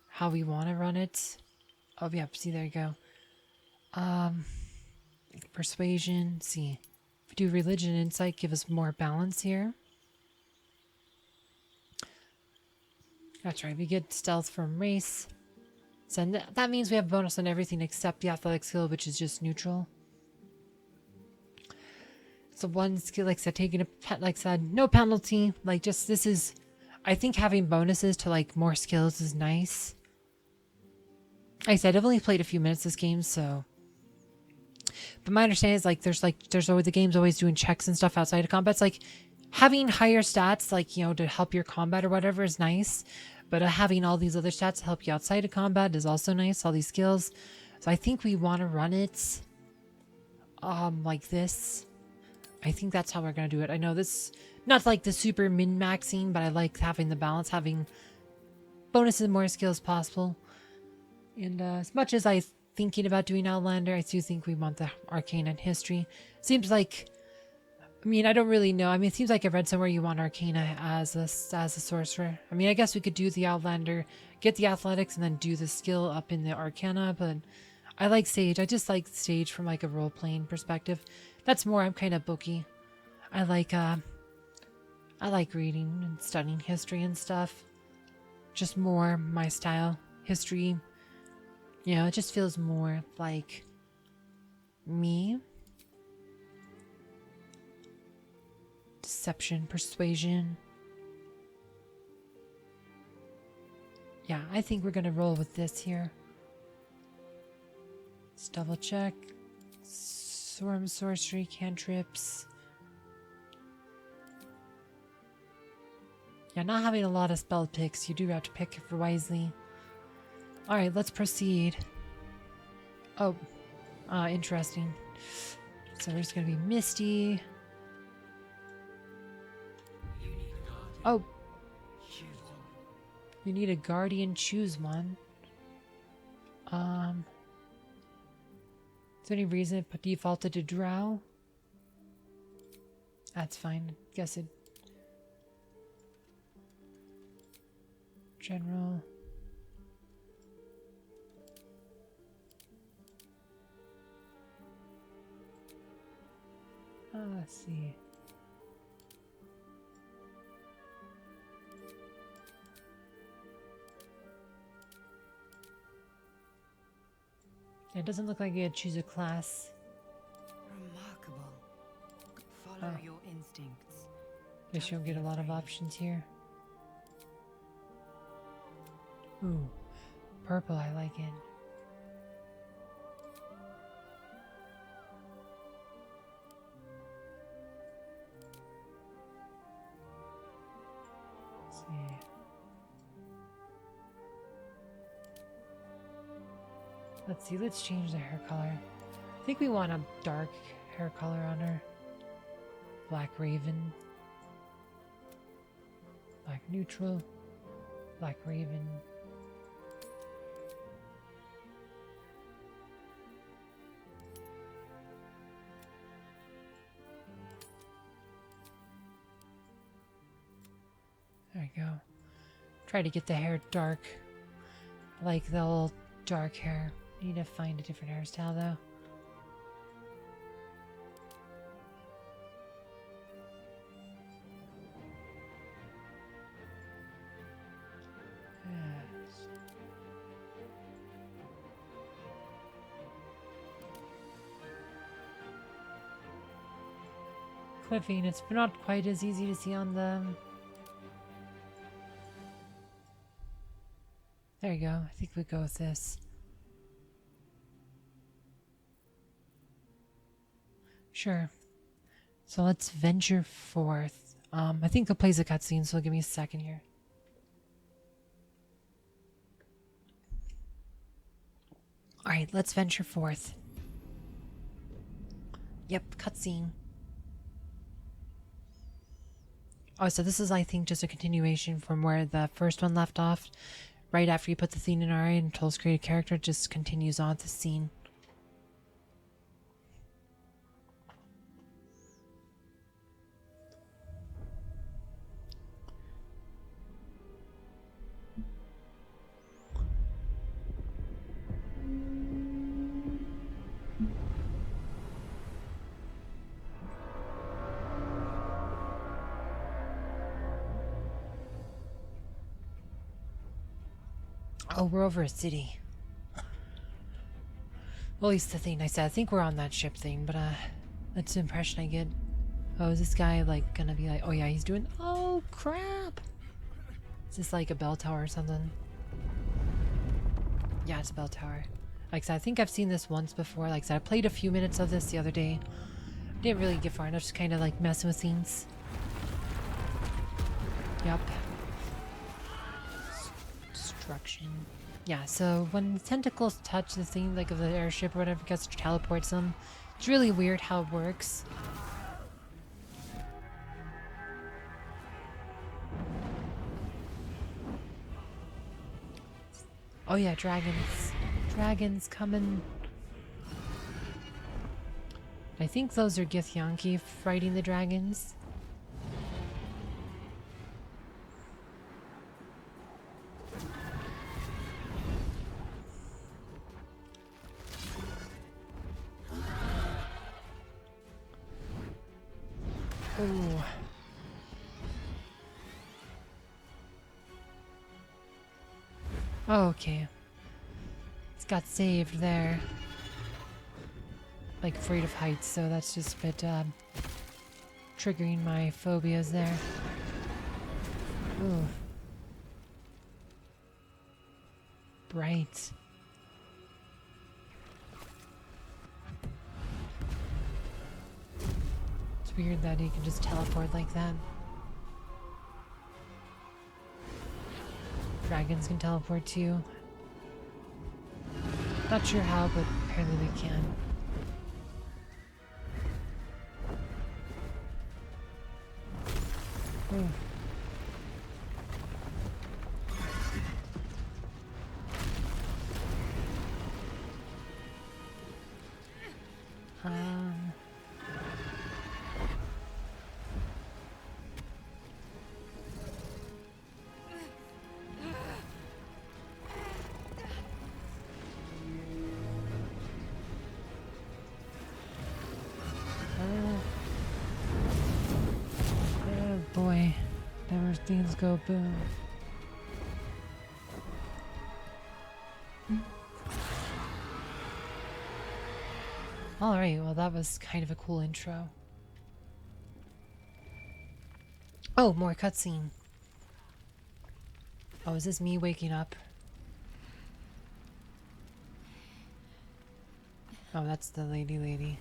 how we want to run it. Oh, yeah, see, there you go. Persuasion, see. If we do religion and insight, give us more balance here. That's right, we get stealth from race. So that means we have bonus on everything except the athletic skill, which is just neutral. So one skill, like I said, taking like I said, no penalty. Like just, this is, I think having bonuses to like more skills is nice. Like I said, I've only played a few minutes this game, so. But my understanding is there's always, the game's always doing checks and stuff outside of combat. It's like having higher stats, like, you know, to help your combat or whatever is nice. But having all these other stats to help you outside of combat is also nice, all these skills. So I think we want to run it like this. I think that's how we're going to do it. I know this, not like the super min-maxing, but I like having the balance, having bonuses and more skills possible. And as much as I'm thinking about doing Outlander, I do think we want the Arcane and History. Seems like, I mean, I don't really know. I mean, it seems like I read somewhere you want Arcana as a sorcerer. I mean, I guess we could do the Outlander, get the athletics, and then do the skill up in the Arcana, but I like Sage. I just like Sage from like a role-playing perspective. That's more, I'm kind of booky. I like reading and studying history and stuff. Just more my style. History, you know, it just feels more like me. Deception, persuasion. Yeah, I think we're gonna roll with this here. Let's double check. Swarm, sorcery, cantrips. Yeah, not having a lot of spell picks. You do have to pick wisely. Alright, let's proceed. Oh, interesting. So there's gonna be Misty. Oh. You need a guardian, choose one. Is there any reason it defaulted to drow? That's fine. Guess it. General. Let's see. It doesn't look like you had to choose a class. Remarkable. Follow your instincts. Guess you'll get a lot of options here. Ooh, purple, I like it. Yeah. Let's see, let's change the hair color. I think we want a dark hair color on her. Black Raven. Black neutral. Black Raven. There we go. Try to get the hair dark. I like the old dark hair. Need to find a different hairstyle though. Yes. Clipping, it's not quite as easy to see on the... There you go. I think we go with this. Sure. So let's venture forth. I think it plays a cutscene, so give me a second here. Alright, let's venture forth. Yep, cutscene. Oh, so this is, I think, just a continuation from where the first one left off. Right after you put the thing in RA and tells create a character, it just continues on the scene. Oh, we're over a city. Well, at least the thing I said. I think we're on that ship thing, but that's the impression I get. Oh, is this guy like gonna be like, oh yeah, he's doing, oh crap. Is this like a bell tower or something? Yeah, it's a bell tower. Like I said, I think I've seen this once before. Like I said, I played a few minutes of this the other day. Didn't really get far enough, just kind of like messing with things. Yep. Destruction. Yeah, so when the tentacles touch the thing, like of the airship or whatever, it gets teleports them. It's really weird how it works. Oh yeah, dragons. Dragons coming. I think those are Githyanki fighting the dragons. Oh. Okay. It's got saved there. Like afraid of heights, so that's just a bit triggering my phobias there. Ooh. Bright. It's weird that he can just teleport like that. Dragons can teleport too. Not sure how, but apparently they can. Ooh. Oh boy, never things go boom. Alright, well that was kind of a cool intro. Oh, more cutscene. Oh, is this me waking up? Oh, that's the lady.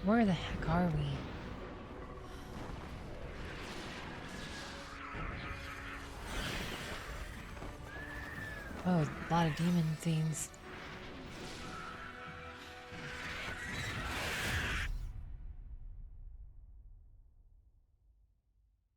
Where the heck are we? Oh, a lot of demon scenes.